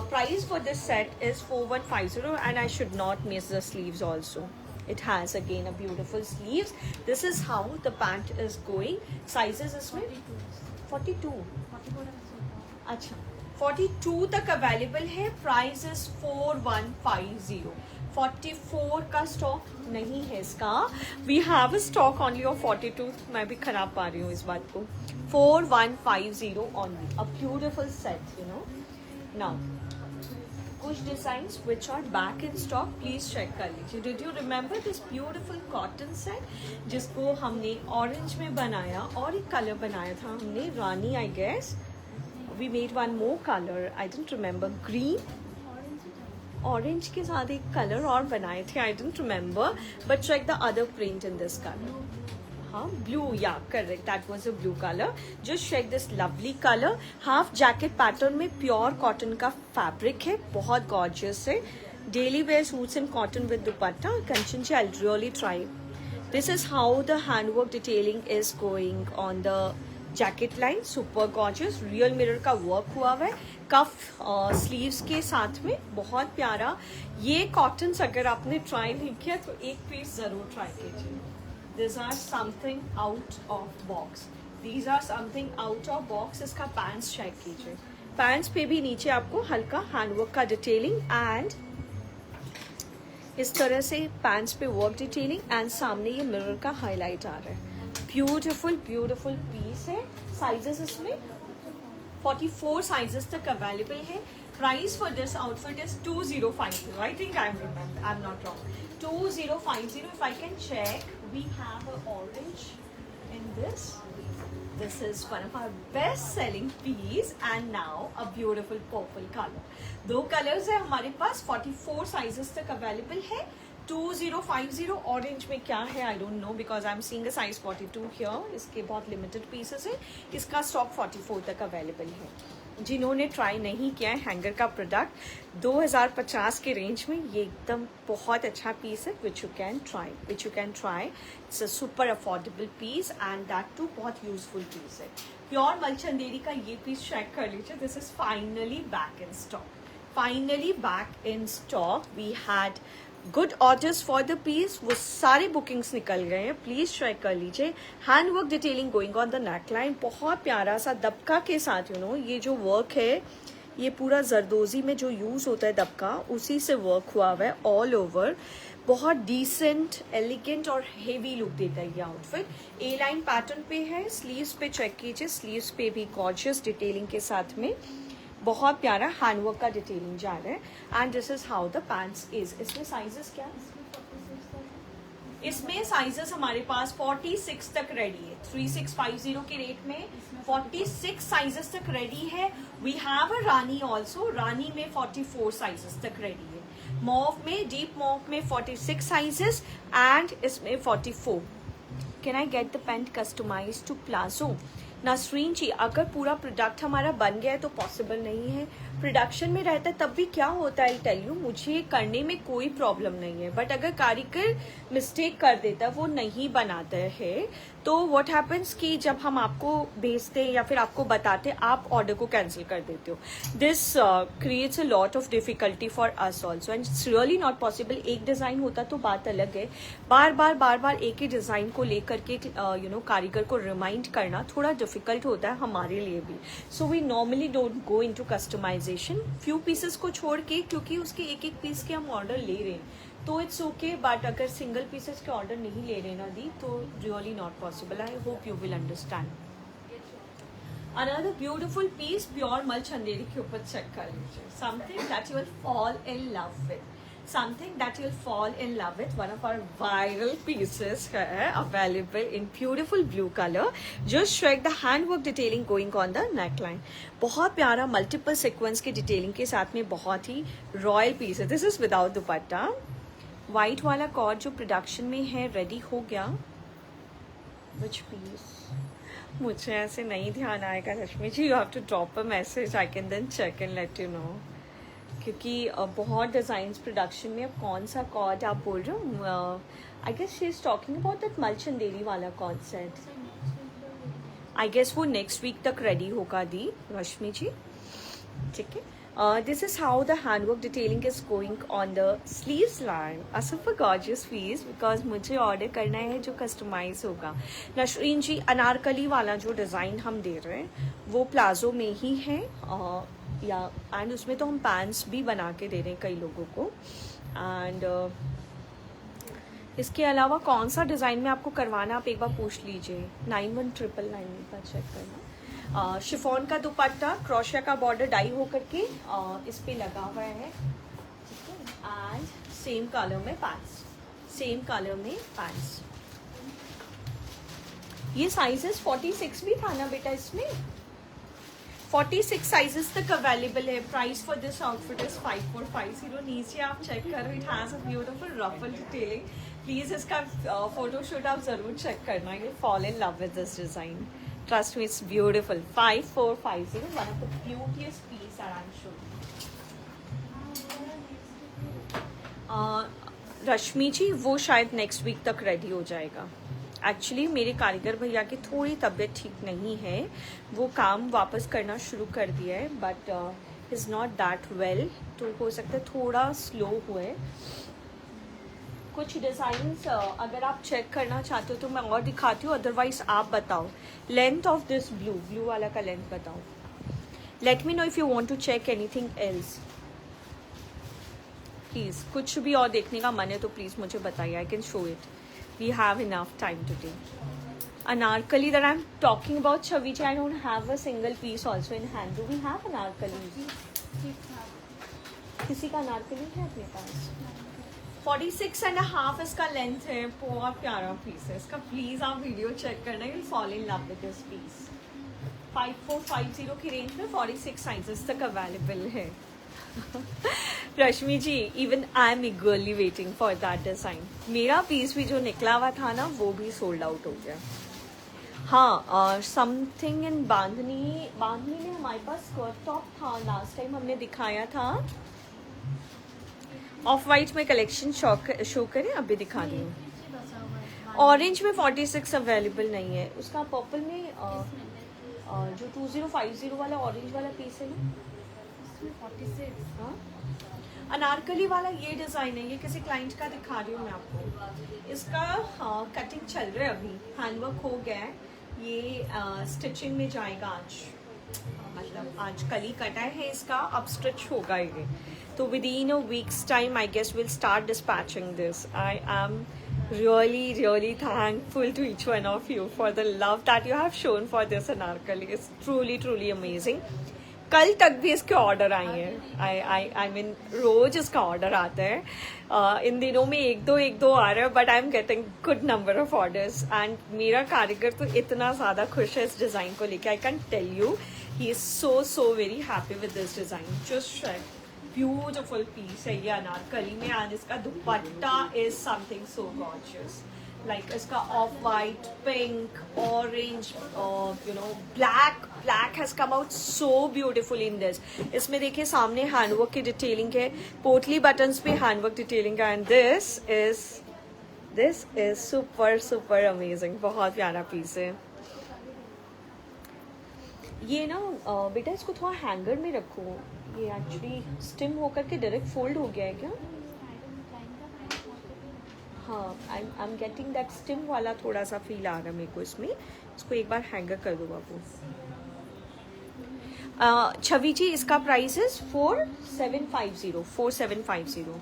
Price for this set is 4150 and I should not miss the sleeves also. It has again a beautiful sleeves. This is how the pant is going. Sizes इसमें 42. अच्छा 42 तक available है. Price is 4150. 44 का stock नहीं है इसका. We have a stock only of 42. मैं भी खराब पा रही हूँ इस बात को. 4150 only. A beautiful set, you know. Now कुछ designs which are back in stock please check कर लीजिए. Did you remember this beautiful cotton set जिसको हमने ऑरेंज में बनाया और एक कलर बनाया था हमने, rani I guess. We made one more color. I didn't remember. Green, orange के साथ एक color और बनाए थे. I didn't remember. But check the other print in this color. हाँ, blue. Yeah, correct. That was a blue color. Just check this lovely color. Half jacket pattern में pure cotton का fabric है. बहुत gorgeous है. Daily wear suits in cotton with dupatta. Kanchan ji, I'll really try. This is how the handwork detailing is going on the jacket line. Super gorgeous real mirror का work हुआ हुआ है. कफ sleeves के साथ में बहुत प्यारा. ये कॉटन्स अगर आपने ट्राई नहीं किया तो एक पीस जरूर ट्राई कीजिए. This are something out of box. These are something out of box. इसका पैंट्स चेक कीजिए. पैंट्स पे भी नीचे आपको हल्का हैंडवर्क का डिटेलिंग एंड इस तरह से पैंट्स पे वर्क डिटेलिंग एंड सामने ये मिरर का हाईलाइट आ रहा है। ब्यूटीफुल ब्यूटीफुल पीस है। साइजेस इसमें 44 साइजेस तक अवेलेबल है। Price for this outfit is 2050। I think I am not wrong, 2050। If I can check, we have a orange in this is one of our best selling piece and now a beautiful purple color। दो colours है हमारे पास, 44 sizes तक available है। 2050 orange में क्या है I don't know because I am seeing a size 42 here. इसके बहुत लिमिटेड पीसेस है, इसका स्टॉक 44 तक अवेलेबल है। जिन्होंने ट्राई नहीं किया है हैंगर का प्रोडक्ट 2050 के रेंज में, ये एकदम बहुत अच्छा पीस है which you can try. It's a super affordable piece and that too बहुत यूजफुल पीस है। प्योर मलचंदेरी का ये पीस चेक कर लीजिए। This is finally back in stock. We had good orders for the piece, वो सारे bookings निकल गए हैं। प्लीज चेक कर लीजिए। Hand work detailing going on the neckline, बहुत प्यारा सा दबका के साथ ये जो वर्क है, ये पूरा जरदोजी में जो यूज होता है दबका, उसी से वर्क हुआ हुआ है ऑल ओवर। बहुत डिसेंट, एलिगेंट और हेवी लुक देता है ये आउटफिट। ए लाइन पैटर्न पे है। स्लीव्स पे चेक कीजिए, स्लीव्स पे भी गॉर्जियस डिटेलिंग के साथ में बहुत प्यारा हैंडवर्क का डिटेलिंग जा रहा है। And this is how the pants is. इसमें साइजेस क्या, इसमें साइजेस हमारे पास 46 तक रेडी है। 3650 के रेट में 46 साइजेस तक रेडी है। We have a rani also, rani में 44 साइजेस तक रेडी है। मॉव में, डीप मॉव में 46 साइजेस एंड इसमें 44। Can I get the pant customize to palazzo? Nasreen ji, अगर पूरा प्रोडक्ट हमारा बन गया है तो पॉसिबल नहीं है। प्रोडक्शन में रहता है तब भी क्या होता है टेल यू, मुझे करने में कोई प्रॉब्लम नहीं है, बट अगर कारीगर मिस्टेक कर देता है, वो नहीं बनाता है, तो व्हाट हैपन्स कि जब हम आपको भेजते हैं या फिर आपको बताते हैं, आप ऑर्डर को कैंसिल कर देते हो। This creates a lot of difficulty for us also and it's really not possible. एक डिजाइन होता तो बात अलग है, बार बार एक ही डिजाइन को लेकर के कारीगर को रिमाइंड करना थोड़ा डिफिकल्ट होता है हमारे लिए भी। So we normally don't go into customization few pieces को छोड़ के, क्योंकि उसके एक पीस के हम ऑर्डर ले रहे हैं तो इट्स ओके। बट अगर सिंगल पीसेस के ऑर्डर नहीं ले रहे ना दी, तो really not possible. I hope you will understand. Another beautiful piece pure मल चंदेरी के ऊपर चेक कर लीजिए। Something that you will fall in love with, something that you'll fall in love with. One of our viral pieces है available in beautiful blue color. Just check the handwork detailing going on the neckline. बहुत प्यारा multiple sequence के detailing के साथ में बहुत ही royal piece है। This is without dupatta. White वाला कॉर्ड जो प्रोडक्शन में है रेडी हो गया। Which piece? मुझे ऐसे नहीं ध्यान आएगा Rashmi ji, you have to drop a message, I can then check and let you know. क्योंकि बहुत डिज़ाइंस प्रोडक्शन में, अब कौन सा कॉर्ड आप बोल रहे हो? I guess she is talking about that Malchanderi वाला कॉन्सेप्ट। आई गेस वो नेक्स्ट वीक तक रेडी होगा दी रश्मि जी, ठीक है। This is how the handwork detailing is going on the sleeves line. A super gorgeous piece, because मुझे ऑर्डर करना है जो कस्टमाइज होगा। नशरीन जी, अनारकली वाला जो डिज़ाइन हम दे रहे हैं वो प्लाजो में ही है, या एंड उसमें तो हम पैंट्स भी बना के दे रहे हैं कई लोगों को। एंड इसके अलावा कौन सा डिज़ाइन में आपको करवाना, आप एक बार पूछ लीजिए। 9199 का चेक करना। शिफॉन का दुपट्टा, क्रोशिया का बॉर्डर डाई होकर के इस पे लगा हुआ है, ठीक है। एंड सेम कलर में पैंट्स, सेम कलर में पैंट्स। ये साइजेस 46 भी था ना बेटा, इसमें 46 साइजेस तक अवेलेबल है। Price for this outfit is 5450। नीचे आप चेक करो, it has a beautiful ruffle detailing. Please इसका फोटोशूट आप जरूर चेक करना, you fall in love with this design. Trust me, it's beautiful. 5450, one of the beautiest piece that I am showing. Rashmi ji, वो शायद नेक्स्ट वीक तक ready हो जाएगा। एक्चुअली मेरे कारीगर भैया की थोड़ी तबीयत ठीक नहीं है, वो काम वापस करना शुरू कर दिया है, but is not that well, तो हो सकता है थोड़ा स्लो हुए। कुछ डिज़ाइंस अगर आप चेक करना चाहते हो तो मैं और दिखाती हूँ, अदरवाइज आप बताओ लेंथ ऑफ दिस ब्लू वाला का लेंथ बताओ। Let me know if you want to check anything else. Please कुछ भी और देखने का मन है तो प्लीज़ मुझे बताइए, I can show it. We have enough time today. Anarkali that I'm talking about, Chavichi, I don't have a single piece also in hand. Do we have Anarkali? किसी का अनारकली है अपने पास? 46.5 इसका लेंथ है. बहुत प्यारा पीस है इसका. प्लीज आप वीडियो चेक करना, you will fall in love with this piece. 5450 की रेंज में 46 साइजेस तक अवेलेबल है. Rashmi ji, even I am eagerly waiting for that design. मेरा पीस भी जो निकला हुआ था ना वो भी सोल्ड आउट हो गया. हाँ, समथिंग इन बांधनी में हमारे पास स्कर्ट टॉप था, लास्ट टाइम हमने दिखाया था. ऑफ वाइट में कलेक्शन शो करें, अभी दिखा रही हूँ. ऑरेंज में 46 अवेलेबल नहीं है. उसका पर्पल में जो 2050 वाला ऑरेंज वाला पीस है ना, 46. हाँ, अनारकली वाला ये डिज़ाइन है. ये किसी क्लाइंट का दिखा रही हूँ मैं आपको. इसका कटिंग चल रहा है अभी, हैंडवर्क हो गया है. ये स्टिचिंग में जाएगा आज, मतलब आज कल ही कटा है इसका, अब स्टिच होगा ये. तो within a weeks time I guess will start dispatching this. I am really thankful to each one of you for the love that you have shown for this anarkali. It's truly amazing. कल तक भी इसके order आए हैं. I mean रोज इसका order आता है. इन दिनों में एक दो आ रहा है, but I am getting good number of orders. And मेरा कारीगर तो इतना ज़्यादा खुश है इस डिज़ाइन को लेके, I can tell you. He is so very happy with this design. Just beautiful piece है ये अनारकली में. एंड इसका dupatta is something so gorgeous. Like इसका off white, pink, orange, black has come out so beautiful in this. इसमें देखिए सामने handwork की detailing है, पोटली बटन्स पे हैंडवर्क डिटेलिंग है. And this is super amazing. बहुत प्यारा पीस है ये ना. बेटा इसको थोड़ा हैंगर में रखो. ये एक्चुअली स्टिम होकर के डायरेक्ट फोल्ड हो गया है क्या? हाँ, I am getting that steam वाला थोड़ा सा फील आ रहा है मेरे को इसमें. इसको एक बार हैंगर कर दो बाबू. छवि जी, इसका प्राइस इज 4750.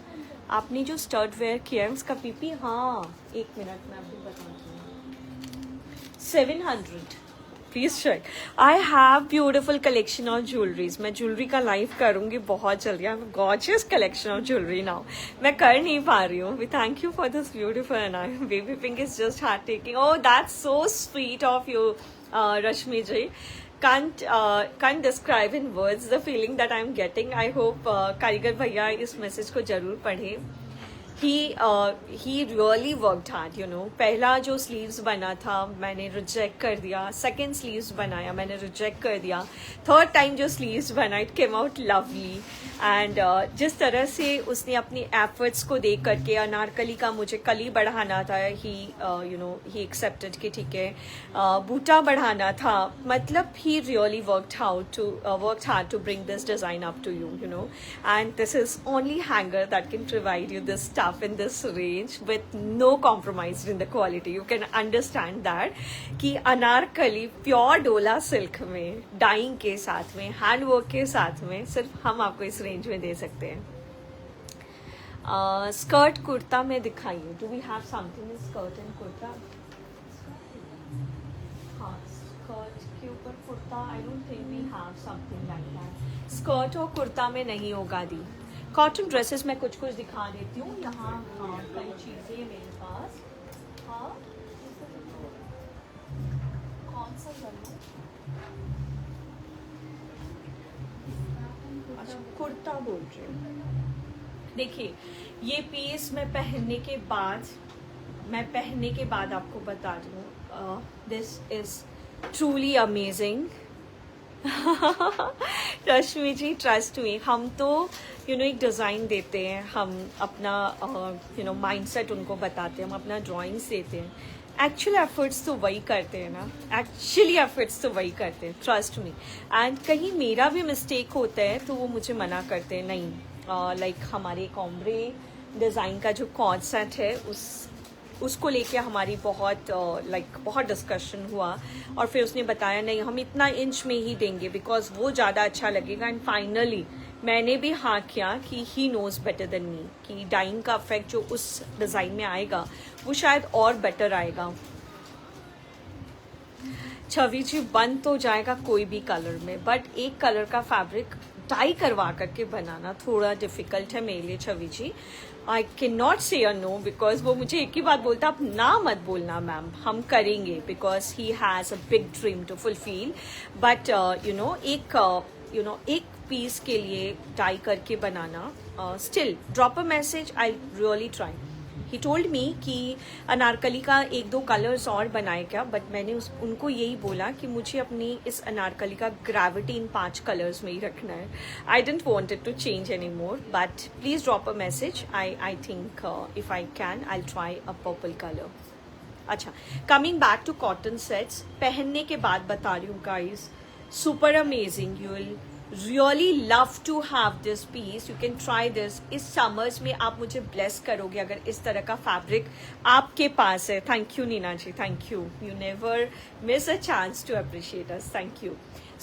आपने जो स्टर्ट वेयर किया है उसका पीपी, हाँ एक मिनट में आपको बताती हूँ. 700. Please check. I have beautiful collection of jewelleries. मैं ज्वेलरी का लाइव करूंगी बहुत जल्दी. I have gorgeous collection of jewellery now. मैं कर नहीं पा रही हूँ. We thank you for this beautiful and baby pink is just heart taking. Oh that's so sweet of you Rashmi ji. Can't describe in words the feeling that I'm getting. I hope कारीगर भैया इस message को जरूर पढ़े. he really worked hard, you know. पहला जो sleeves बना था मैंने रिजेक्ट कर दिया. सेकेंड स्लीव्स बनाया मैंने रिजेक्ट कर दिया. थर्ड टाइम जो स्लीव्स बना it came out lovely. And जिस तरह से उसने अपनी एफर्ट्स को देख करके अनारकली का मुझे कली बढ़ाना था, ही एक्सेप्टेड कि ठीक है बूटा बढ़ाना था. मतलब ही really worked hard to bring this design up to you, you know. And this is only hanger that can provide you this stuff in this range with no compromise in the quality. You can understand that कि Anarkali pure dola silk में dying के साथ में handwork के साथ में सिर्फ हम आपको इस रेंज में दे सकते हैं. स्कर्ट कुर्ता में दिखाइए. Do we have something in skirt and kurta? हाँ, स्कर्ट के ऊपर kurta I don't think we have something like that. Skirt और कुर्ता में नहीं होगा दी. कॉटन ड्रेसेस में कुछ दिखा देती हूँ यहाँ. हाँ, कई चीज़ें मेरे पास. हाँ, कौन सा करूँ? अच्छा, कुर्ता बोल रही हूँ. देखिए ये पीस मैं पहनने के बाद आपको बता दूँ. This is truly amazing. Rashmi ji, trust me, हम तो एक डिज़ाइन देते हैं, हम अपना माइंडसेट उनको बताते हैं, हम अपना ड्राइंग्स देते हैं. एक्चुअल एफर्ट्स तो वही करते हैं ना. Trust me. एंड कहीं मेरा भी मिस्टेक होता है तो वो मुझे मना करते हैं. नहीं, लाइक हमारे कॉम्ब्रे डिज़ाइन का जो कॉन्सेप्ट है उसको लेके हमारी बहुत डिस्कशन हुआ. और फिर उसने बताया नहीं, हम इतना इंच में ही देंगे बिकॉज वो ज़्यादा अच्छा लगेगा. एंड फाइनली मैंने भी हाँ किया कि he knows better than me, कि डाइंग का इफेक्ट जो उस डिज़ाइन में आएगा वो शायद और बेटर आएगा। छवि जी बन तो जाएगा कोई भी कलर में, बट एक कलर का फैब्रिक डाई करवा करके बनाना थोड़ा डिफिकल्ट है मेरे लिए छवि जी। आई कैन नॉट से अ नो, बिकॉज वो मुझे एक ही बात बोलता, आप ना मत बोलना मैम, हम करेंगे, because he has a big dream to fulfil. But एक पीस के लिए डाई करके बनाना, still drop a message, I really try. He told me कि अनारकली का 1-2 कलर्स और बनाए क्या, बट मैंने उनको यही बोला कि मुझे अपनी इस अनारकली का ग्रेविटी इन 5 कलर्स में ही रखना है। I don't want it to change any more, but please drop a message. I think if I can I try a purple colour. अच्छा, coming back to cotton sets, पहनने के बाद बता रही हूँ guys, super amazing, you will really love to have this piece, you can try this. इस summers में आप मुझे ब्लेस करोगे अगर इस तरह का फैब्रिक आपके पास है। Thank you Neena ji, thank you, you never miss a chance to appreciate us, thank you.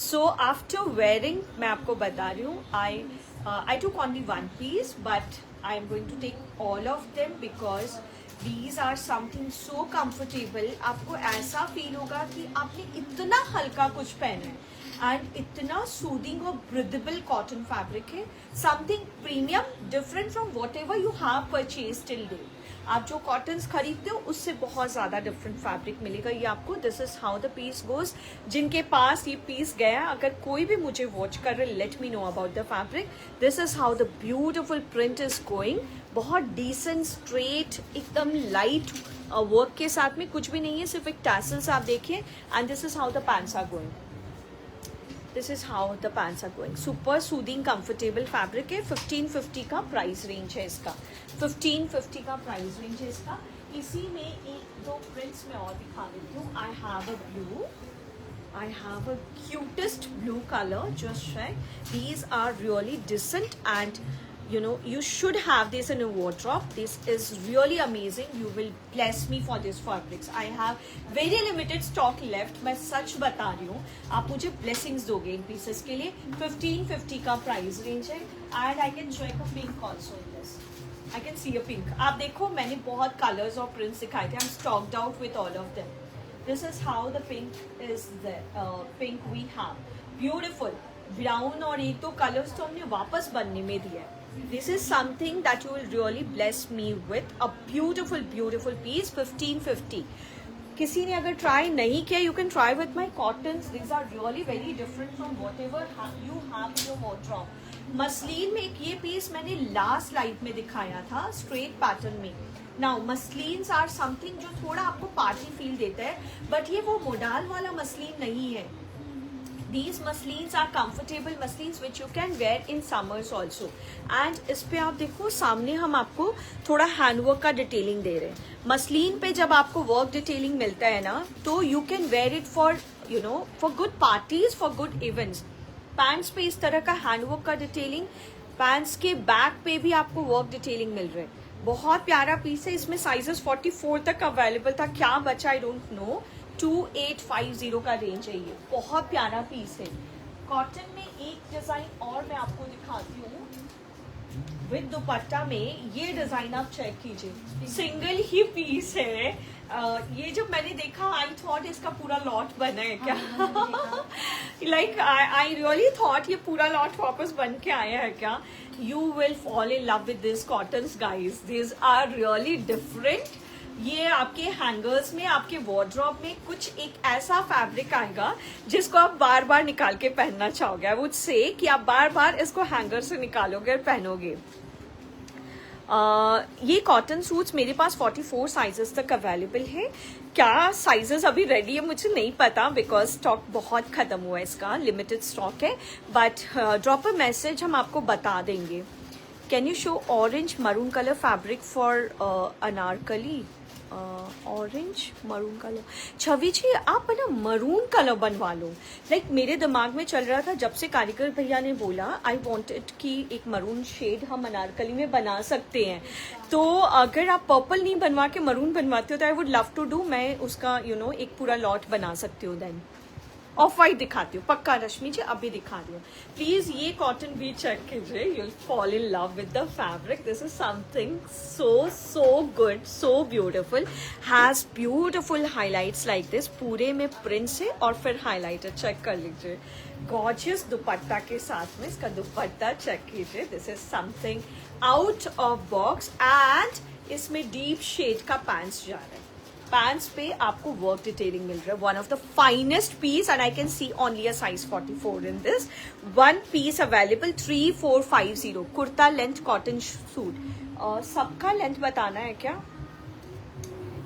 So after wearing मैं आपको बता रही हूँ, I took only 1 piece, but I am going to take all of them because these are something so comfortable। आपको ऐसा feel होगा कि आपने इतना हल्का कुछ पहना है, एंड इतना सूदिंग और ब्रीदेबल कॉटन फैब्रिक है, something premium different from what ever you have purchase till day. आप जो कॉटन्स खरीदते हो उससे बहुत ज़्यादा डिफरेंट फैब्रिक मिलेगा ये आपको। This is how the piece goes. जिनके पास ये पीस गया, अगर कोई भी मुझे वॉच कर रहे, late me know about the fabric. This is how the beautiful print is going, बहुत डिसेंट स्ट्रेट, एकदम लाइट वर्क के साथ में, कुछ भी नहीं है, सिर्फ एक टैसल्स आप देखिए। And this is how the pants are going, this is how the pants are going. Super soothing comfortable fabric है। 1550 का प्राइस रेंज है इसका, 1550 का प्राइस रेंज है इसका। इसी में 1-2 प्रिंट्स में और दिखा देती हूँ। आई have a blue, I have a cutest blue color, just check. These are really decent, and you know you should have this in a wardrobe. This is really amazing. You will bless me for these fabrics. I have very limited stock left. मैं सच बता रही हूँ, आप मुझे blessings दोगे इन pieces के लिए। 1550 का price range है, and I can check a pink also in this. I can see a pink. आप देखो, मैंने बहुत colors और prints दिखाए थे. I'm stocked out with all of them. This is how the pink is there. Pink we have beautiful brown, और 1-2 colours तो हमने वापस बनने में दिया है। This is something that you will really bless me with. A beautiful beautiful piece, 1550। किसी ने अगर ट्राई नहीं किया, you can try with my cottons. These are really very different from whatever you have in your wardrobe. Muslin में एक ये piece मैंने last live में दिखाया था, स्ट्रेट पैटर्न में। नाउ मसलिन्स आर समथिंग जो थोड़ा आपको पार्टी फील देता है, बट ये वो मोडाल वाला मसलिन नहीं है। These muslins are comfortable muslins which you can wear in summers also. And इस पे आप देखो, सामने हम आपको थोड़ा हैंडवर्क का डिटेलिंग दे रहे हैं। मसलिन पे जब आपको वर्क डिटेलिंग मिलता है ना, तो you can where it for for good parties, for good events. Pants पे इस तरह का हैंडवर्क का डिटेलिंग, पैंट्स के बैक पे भी आपको वर्क डिटेलिंग मिल रहा है। बहुत प्यारा पीस है। इसमें साइजेस 44 तक अवेलेबल था, क्या बचा आई डोंट नो। 2850 का रेंज है ये, बहुत प्यारा पीस है। कॉटन में एक डिजाइन और मैं आपको दिखाती हूँ विद दुपट्टा में। ये डिजाइन आप चेक कीजिए, सिंगल ही पीस है। ये जब मैंने देखा, आई थॉट इसका पूरा लॉट बना है क्या। लाइक आई रियली थॉट ये पूरा लॉट वापस बन के आया है क्या। You will fall in love with this cottons guys, this are really different. ये आपके हैंगर्स में, आपके वार्डरोब में कुछ एक ऐसा फैब्रिक आएगा जिसको आप बार बार निकाल के पहनना चाहोगे। आई वुड से कि आप बार बार इसको हैंगर से निकालोगे और पहनोगे। ये कॉटन सूट्स मेरे पास 44 साइजेस तक अवेलेबल है। क्या साइजेस अभी रेडी है मुझे नहीं पता, बिकॉज स्टॉक बहुत खत्म हुआ है, इसका लिमिटेड स्टॉक है। बट ड्रॉप अ मैसेज, हम आपको बता देंगे। Can you show orange maroon colour fabric for anarkali? Orange maroon colour, Chhavi ji आप है ना मरून कलर बनवा लो। लाइक मेरे दिमाग में चल रहा था जब से कारीगर भैया ने बोला, आई वांटेड कि एक मरून शेड हम अनारकली में बना सकते हैं। तो अगर आप पर्पल नहीं बनवा के मरून बनवाते हो तो I would love to do, मैं उसका एक पूरा लॉट बना सकती हूँ देन। ऑफ वाइट दिखाती हूँ पक्का रश्मि जी, अभी दिखा रही हूँ। प्लीज ये कॉटन भी चेक कीजिए, you will fall in love with the fabric. This is something so good, so beautiful, has beautiful highlights like this, पूरे में प्रिंट्स है और फिर हाईलाइटर चेक कर लीजिए। गॉर्जियस दुपट्टा के साथ में इसका दुपट्टा चेक कीजिए। This is something out of box and इसमें डीप शेड का पैंट्स जा रहा है। पैंट्स पे आपको वर्क डिटेलिंग मिल रहा है। One of the finest piece and I can see only a size 44 in this. One piece available 3450। Kurta length cotton suit. और सबका लेंथ बताना है क्या?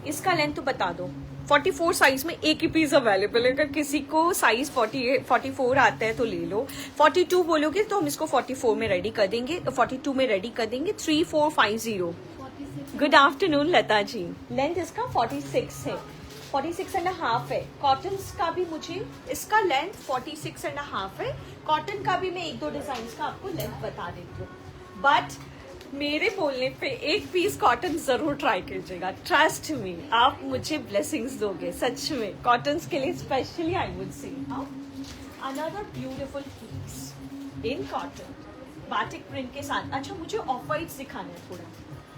इसका लेंथ तो बता दो। 44 साइज में एक ही पीस अवेलेबल है। अगर किसी को साइज 44 आता है तो ले लो। 42 बोलोगे तो हम इसको 44 में रेडी कर देंगे, 42 में रेडी कर देंगे। 3450। Good afternoon Lata ji. Length इसका 46 है, 46 एंड हाफ है। कॉटन का भी मुझे इसका लेंथ 46 एंड हाफ है। कॉटन का भी मैं एक दो डिजाइन का आपको लेंथ बता देती हूँ, बट मेरे बोलने पे एक पीस कॉटन जरूर ट्राई कीजिएगा। ट्रस्ट मी, आप मुझे ब्लेसिंग्स दोगे सच में। कॉटन के लिए specially I would say another beautiful piece in cotton, batik print के साथ। अच्छा, मुझे ऑफ वाइट दिखाना है थोड़ा,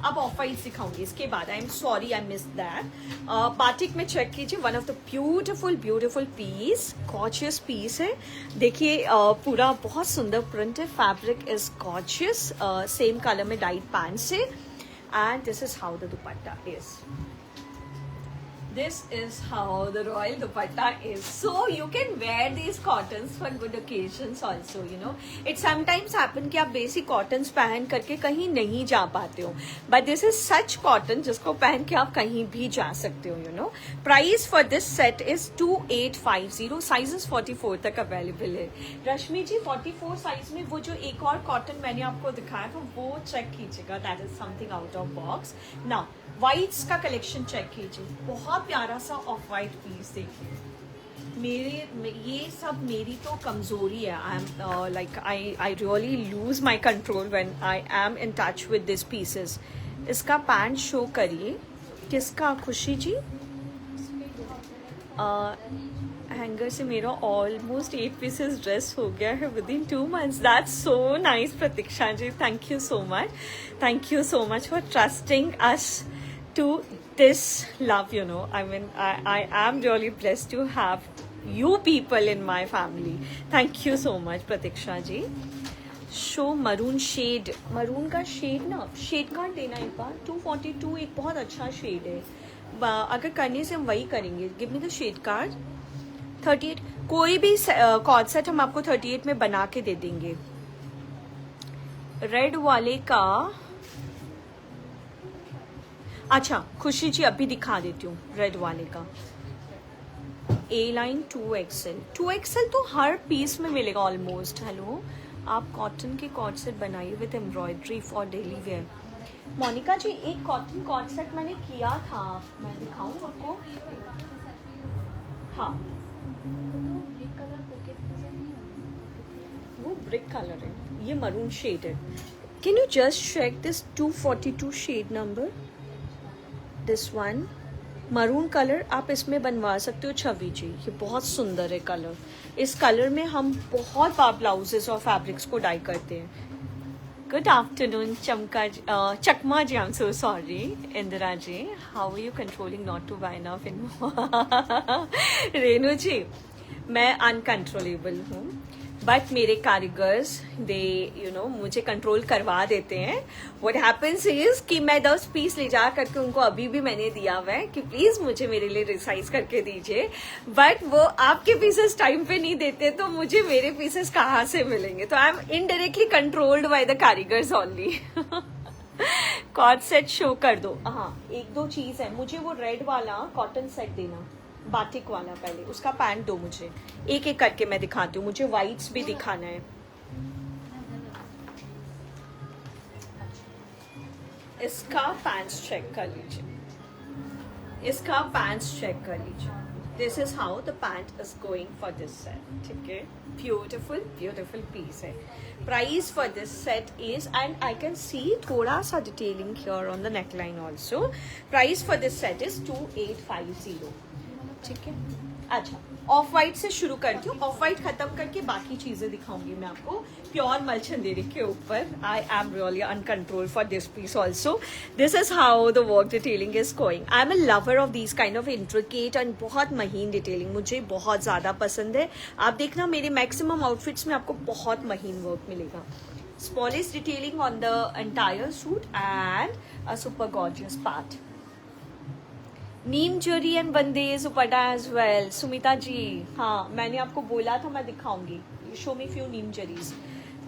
अब ऑफ वाइट दिखाऊंगी इसके बाद। I am sorry I miss that. Batik में चेक कीजिए, one of the beautiful piece, gorgeous piece है। देखिए पूरा बहुत सुंदर प्रिंट है, fabric is gorgeous, same colour में डाइट पैंट्स है and this is how the dupatta is. This is how the royal dupatta is. So you can wear these cottons for good occasions also, you know. It sometimes happen कि आप basic cottons पहन करके कहीं नहीं जा पाते हो, but this is such cotton जिसको पहन के आप कहीं भी जा सकते हो, you know. Price for this set is 2850. Sizes 44 तक अवेलेबल है। रश्मि जी 44 साइज में वो जो एक और कॉटन मैंने आपको दिखाया था वो चेक कीजिएगा, that is something out of box. Now whites का कलेक्शन चेक कीजिए, बहुत प्यारा सा ऑफ वाइट पीस देखिए। ये सब मेरी तो कमजोरी है। I am like I really lose my control when I am in touch with this pieces. इसका पैंट शो करिए, किसका? खुशी जी। हैंगर से मेरा ऑलमोस्ट 8 पीसेस ड्रेस हो गया है within 2 months। That's so nice Pratiksha ji, thank you so much, thank you so much for trusting us to this love, you know. I mean, I am really blessed to have you people in my family. Thank you so much Pratiksha ji. Show maroon shade, maroon का shade ना, shade card देना एक बार। 242 एक बहुत अच्छा shade है, अगर करने से हम वही करेंगे। Give me the shade card. 38 कोई भी कॉर्ड सेट हम आपको 38 में बना के दे देंगे। रेड वाले का अच्छा खुशी जी अभी दिखा देती हूँ। रेड वाले का ए लाइन 2XL तो हर पीस में मिलेगा ऑलमोस्ट। हेलो, आप कॉटन के कॉर्ड सेट बनाइए with embroidery for daily wear. Monika ji एक कॉटन कॉर्ड सेट मैंने किया था, मैं दिखाऊँ आपको। हाँ वो ब्रिक कलर है, ये मरून शेड है। Can you just check this 242 shade number, this one maroon colour. आप इसमें बनवा सकते हो छवि जी, ये बहुत सुंदर है कलर। इस कलर में हम बहुत बार ब्लाउजेस और फैब्रिक्स को डाई करते हैं। Good afternoon Chakma ji, I am so sorry. Indira ji, how are you controlling not to buy enough in Renu ji, मैं अनकंट्रोलेबल हूँ, बट मेरे कारीगर्स दे यू नो मुझे कंट्रोल करवा देते हैं। व्हाट हैपेंस इज कि मैं 10 पीस ले जा करके उनको अभी भी मैंने दिया हुआ है कि प्लीज मुझे मेरे लिए रिसाइज करके दीजिए, बट वो आपके पीसेस टाइम पे नहीं देते तो मुझे मेरे पीसेस कहाँ से मिलेंगे? तो I am indirectly controlled by the कारीगर्स ओनली। कॉर्ड सेट शो कर दो। हाँ एक दो चीज है, मुझे वो रेड वाला कॉटन सेट देना, बाटिक वाला पहले, उसका पैंट दो मुझे। एक एक करके मैं दिखाती हूँ, मुझे वाइट्स भी दिखाना है। इसका पैंट्स चेक कर लीजिए, इसका पैंट्स चेक कर लीजिए। This is how the pant is going for this set, ठीक है। ब्यूटिफुल ब्यूटिफुल पीस है। Price for this set is, and I can सी थोड़ा सा detailing here on the neckline also. Price for this set is 2850। ठीक है। अच्छा, of white से शुरू करती हूँ, ऑफ वाइट खत्म करके बाकी चीजें दिखाऊंगी मैं आपको। प्योर मल चंदेरी के ऊपर I am really uncontrol for this piece also. This is how the work detailing is going. I am a lover of these kind of intricate and बहुत महीन डिटेलिंग, मुझे बहुत ज्यादा पसंद है। आप देखना मेरे मैक्सिमम आउटफिट्स में आपको बहुत महीन वर्क मिलेगा। Smallest detailing on the entire suit and a super gorgeous part. Neem zari and bandhej dupatta as well. Sumita ji, हाँ मैंने आपको बोला था मैं दिखाऊंगी। Show me few neem zaris.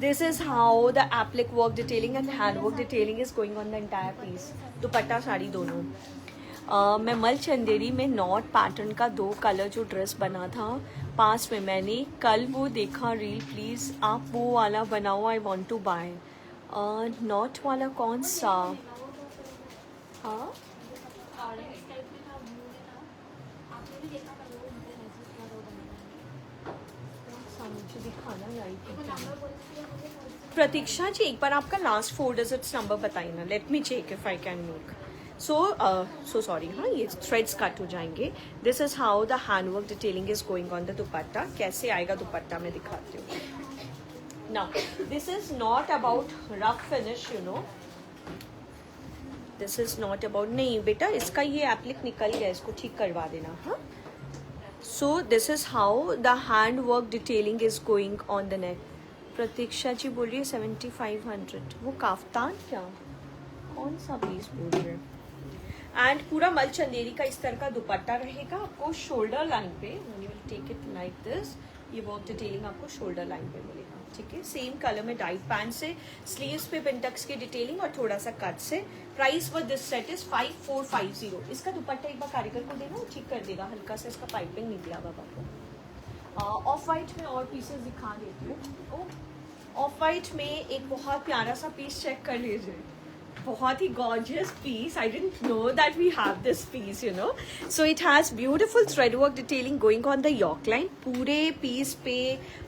This is how the applique work detailing and hand work detailing is going on the entire piece. Dupatta sari दोनों। मैं मल चंदेरी में नॉट पैटर्न का 2 कलर जो ड्रेस बना था पास में, मैंने कल वो देखा रील। प्लीज आप वो वाला बनाओ, I want to buy. Not वाला कौन सा? हाँ मुझे दिखाना यार। प्रतीक्षा जी एक बार आपका लास्ट 4 डिजिट्स नंबर बताइए ना, let me check if I can make. So sorry, हाँ ये थ्रेड्स कट हो जाएंगे। This is how the handwork detailing is going on the dupatta. कैसे आएगा दुपट्टा मैं दिखाती हूँ। Now this is not about rough finish, you know, this is not about, नहीं बेटा इसका ये एप्लिक निकल गया, इसको ठीक करवा देना। हाँ, so this is how the hand work detailing is going on the neck. प्रतीक्षा जी बोल रही है 7500। वो काफ्तान क्या, कौन सा पीस बोल रहे हैं? एंड पूरा मल चंदेरी का इस तरह का दुपट्टा रहेगा आपको शोल्डर लाइन पे। You will take it like this. ये वर्क डिटेलिंग आपको शोल्डर लाइन पे मिलेगा, ठीक है। सेम कलर में डाइट पैंट से, स्लीव्स पे पिंटक्स की डिटेलिंग और थोड़ा सा कट से। Price for this set is 5450। इसका दुपट्टा एक बार कारीगर को देना, वो ठीक कर देगा। हल्का सा इसका पाइपिंग निकला बाबा को। ऑफ वाइट में और पीसेस दिखा देती हूँ। ऑफ वाइट में एक बहुत प्यारा सा पीस चेक कर लीजिए, बहुत ही gorgeous piece. I didn't know that we have this piece, you know. So it has beautiful thread work detailing going on the yoke line. पूरे पीस पे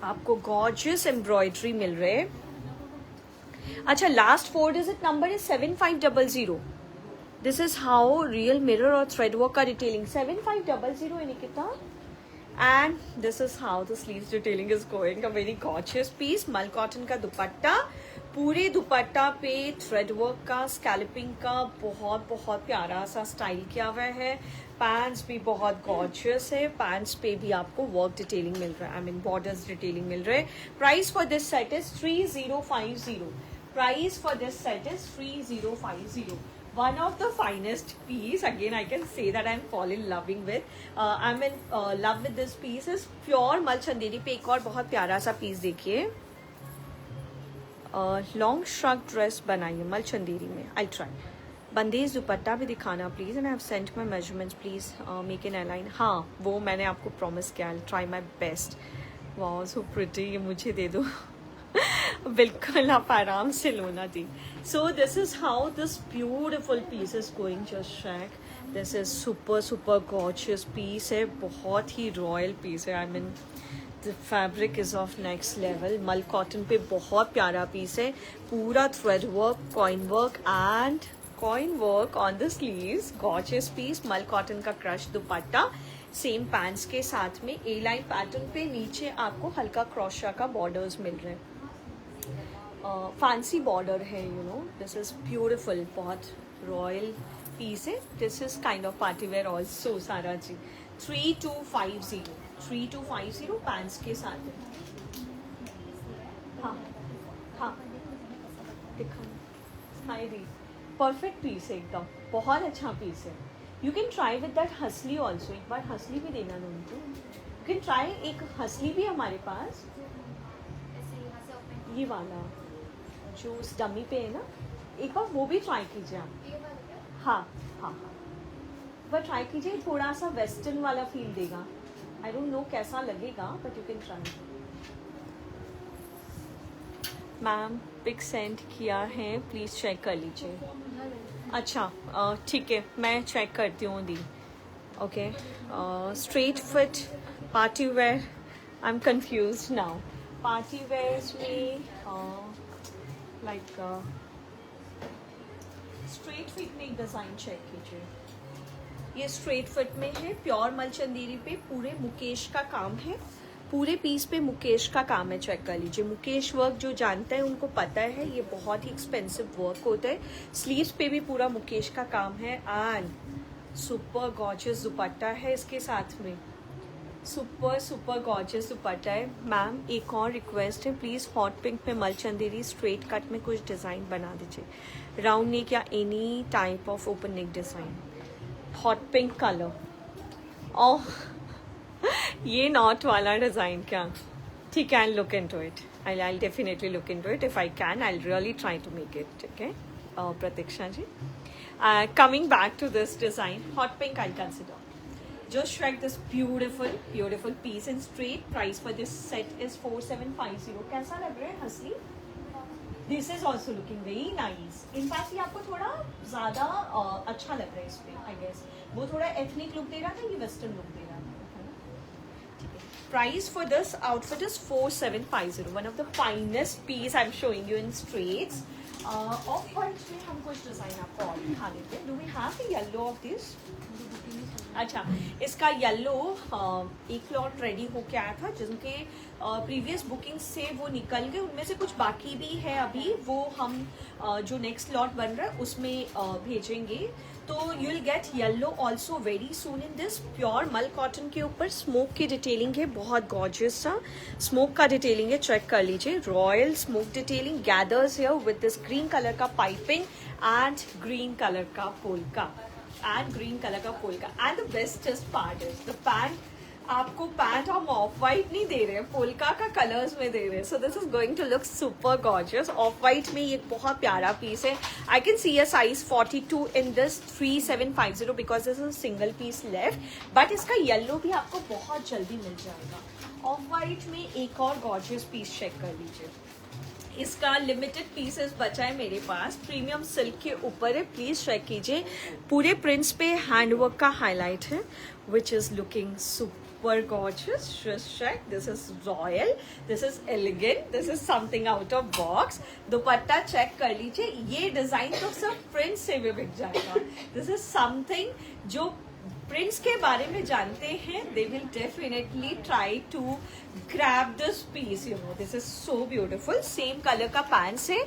आपको gorgeous embroidery मिल रहे हैं। अच्छा, last 4 digit number is 7500। This is how real mirror और thread work का detailing 7500 है Nikita. And this is how the sleeves detailing is going. A very gorgeous piece, mul cotton का दुपट्टा, पूरे दुपट्टा पे थ्रेड वर्क का, स्कैल्पिंग का बहुत बहुत प्यारा सा स्टाइल किया हुआ है। पैंट्स भी बहुत गॉर्जियस है, पैंट्स पे भी आपको वर्क डिटेलिंग मिल रहा है, आई मीन बॉर्डर्स डिटेलिंग मिल रहा है। Price for this set is 3050। Price for this set is 3050। One of the finest piece, again I can say that I'm falling loving with, I'm in love with this piece is pure मल चंदेरी पे। एक और बहुत प्यारा सा piece देखिए, long shrug dress बनाइए मल चंदेरी में। I try. बंदेज दुपट्टा भी दिखाना please, and I have sent my measurements, please make an align. हाँ वो मैंने आपको प्रॉमिस किया, I try my best. Wow so pretty, ये मुझे दे दो। बिल्कुल आप आराम से लो ना दी। So this is how this beautiful piece is going, just check. This is super super gorgeous piece है, बहुत ही रॉयल पीस है। I mean the fabric is of next level. Mul cotton पे बहुत प्यारा पीस है, पूरा thread work, coin work on the sleeves. Gorgeous piece, mul cotton का क्रश दुपट्टा, सेम पैंट्स के साथ में ए लाइन पैटर्न पे, नीचे आपको हल्का क्रोशा का बॉर्डर्स मिल रहे हैं। फैंसी बॉर्डर है, you know, this is beautiful, बहुत रॉयल पीस है। This is kind of party were also. सारा जी 3250 पैंट्स के साथ है। हाँ हाँ दिखाओ। हाय दी, परफेक्ट पीस है एकदम, बहुत अच्छा पीस है। You can try with that हसली ऑल्सो। एक बार हसली भी देना ना उनको। यू कैन ट्राई, एक हसली भी है हमारे पास, ये वाला जो उस डमी पे है ना, एक बार वो भी ट्राई कीजिए आप। हाँ हाँ हाँ, बट ट्राई कीजिए, थोड़ा सा वेस्टर्न वाला फील देगा। आई डोंट नो कैसा लगेगा, but you can try. Ma'am pic send किया है, प्लीज़ चेक कर लीजिए। अच्छा ठीक है, मैं चेक करती हूँ दी। Okay, straight fit party wear, I am confuse now. Party wears में लाइक स्ट्रेट फिट में एक डिज़ाइन चेक कीजिए। ये स्ट्रेट फिट में है, प्योर मलचंदेरी पे पूरे मुकेश का काम है, पूरे पीस पे मुकेश का काम है। चेक कर लीजिए, मुकेश वर्क जो जानता है उनको पता है ये बहुत ही एक्सपेंसिव वर्क होता है। स्लीव्स पे भी पूरा मुकेश का काम है एंड सुपर गॉर्जियस दुपट्टा है इसके साथ में, सुपर गॉर्जियस दुपट्टा है। मैम एक और रिक्वेस्ट है, प्लीज़ हॉट पिंक में मलचंदेरी स्ट्रेट कट में कुछ डिज़ाइन बना दीजिए, राउंड नेक या any type of open neck design. Hot pink colour और ये नॉट वाला डिज़ाइन क्या, ठीक है, I look into it, I definitely look into it, if I can I really try to make it. ठीक है Pratiksha ji, coming back to this design, hot pink I consider. Just strike this beautiful piece in straight. Price for this set is 4750. कैसा लग रहा है हंसी? This is also looking very nice. In fact ये आपको थोड़ा ज़्यादा अच्छा लग रहा है इसमें, I guess. वो थोड़ा ethnic look दे रहा था, ये western look दे रहा था। Price for this outfit is 4750. One of the finest piece I'm showing you in straights. Off white में हम कुछ डिज़ाइन आपको और दिखा देते हैं। Do we have a yellow of this? अच्छा, इसका येलो एक लॉट रेडी होके आया था, जिनके प्रीवियस बुकिंग से वो निकल गए, उनमें से कुछ बाकी भी है अभी, वो हम जो नेक्स्ट लॉट बन रहा है उसमें भेजेंगे। तो you will gate yellow also very soon in this. Pure मल कॉटन के ऊपर स्मोक की डिटेलिंग है, बहुत गॉर्जियस सा स्मोक का डिटेलिंग है, चेक कर लीजिए। Royal smoke detailing gathers here with this green colour का पाइपिंग एंड ग्रीन कलर का पोल्का एंड ग्रीन कलर का polka. And the bestest part is the pant, आपको पैंट हम ऑफ वाइट नहीं दे रहे हैं, पोल्का का कलर्स में दे रहे हैं। So this is going to look super gorgeous. Off white में ये बहुत प्यारा पीस है। I can see a size 42 in this 3750 because this is single piece left, but इसका येलो भी आपको बहुत जल्दी मिल जाएगा। ऑफ वाइट में एक और गॉर्जियस पीस चेक कर लीजिए, इसका लिमिटेड पीसेस बचा है मेरे पास, प्रीमियम सिल्क के ऊपर है, प्लीज चेक कीजिए। पूरे प्रिंट्स पे हैंडवर्क का हाईलाइट है, which is looking super gorgeous. Just check, this is royal, this is elegant, this is something out of box. Dupatta check कर लीजिए, ये डिजाइन तो सब प्रिंट से भी बिक जाएगा। दिस इज समथिंग जो प्रिंट्स के बारे में जानते हैं, they will definitely try to grab this piece, you know, this is so beautiful. Same color का pants है।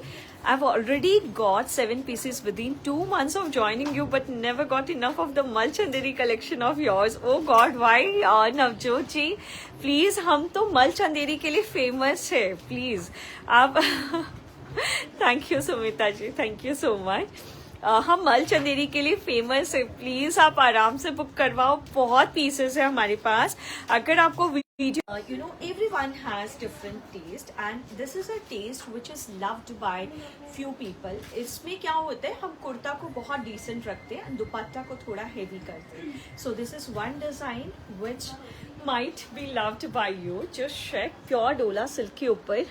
I've already got 7 pieces within 2 months of joining you, but never got enough of the Malchanderi collection of yours. Oh God, why? Navjot ji, please, हम तो मलचंदेरी के लिए famous है, please आप thank you Sumita ji, thank you so much. हम मलचंदेरी के लिए फेमस है, प्लीज आप आराम से बुक करवाओ, बहुत पीसेस है हमारे पास। अगर आपको video, you know, everyone has different taste and this is a taste which is loved by few people. इसमें क्या होता है, हम कुर्ता को बहुत डिसेंट रखते हैं, दुपट्टा को थोड़ा हेवी करते हैं। So this is one design which might be loved by you. Just check, pure dola silk के ऊपर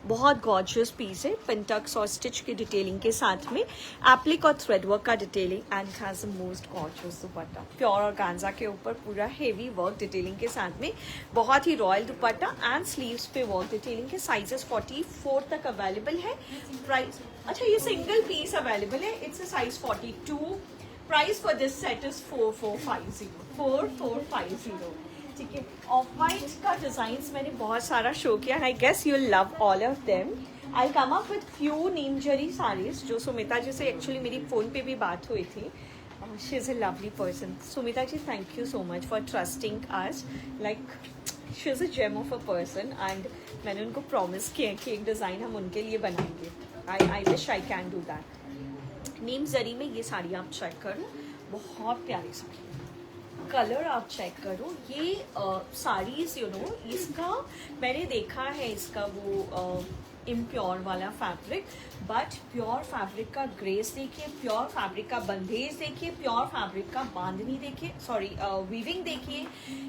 बहुत गॉर्जियस पीस है, पिंटक्स और स्टिच की डिटेलिंग के साथ में एप्लिक और थ्रेड वर्क का detailing and has the most gorgeous dupatta. Pure organza के ऊपर पूरा हेवी वर्क डिटेलिंग के साथ में बहुत ही रॉयल दुपट्टा एंड स्लीव्स पे वर्क डिटेलिंग के साइजेस 44 तक अवेलेबल है। प्राइस, अच्छा ये सिंगल पीस अवेलेबल है, it's a size 42। Price for this set is 4450। ठीक है, ऑफ वाइट का डिजाइन्स मैंने बहुत सारा शो किया, I guess you love all of them. I come up with few नीमजरी साड़ीज, जो सुमिता जी से एक्चुअली मेरी फोन पे भी बात हुई थी। She is a lovely person. Sumita ji, thank you so much for trusting us, like she is a gem of a person and मैंने उनको प्रॉमिस किया कि एक डिज़ाइन हम उनके लिए बनाएंगे। I wish I can do that. Neem zari में ये साड़ी आप चेक करो, बहुत प्यारी साड़ी, कलर आप चेक करो। ये साड़ीज, यू नो, इसका मैंने देखा है, इसका वो इम्प्योर वाला फैब्रिक, बट प्योर फैब्रिक का ग्रेस देखिए, प्योर फैब्रिक का बंदेज देखिए, प्योर फैब्रिक का बांधनी देखिए, सॉरी वीविंग देखिए,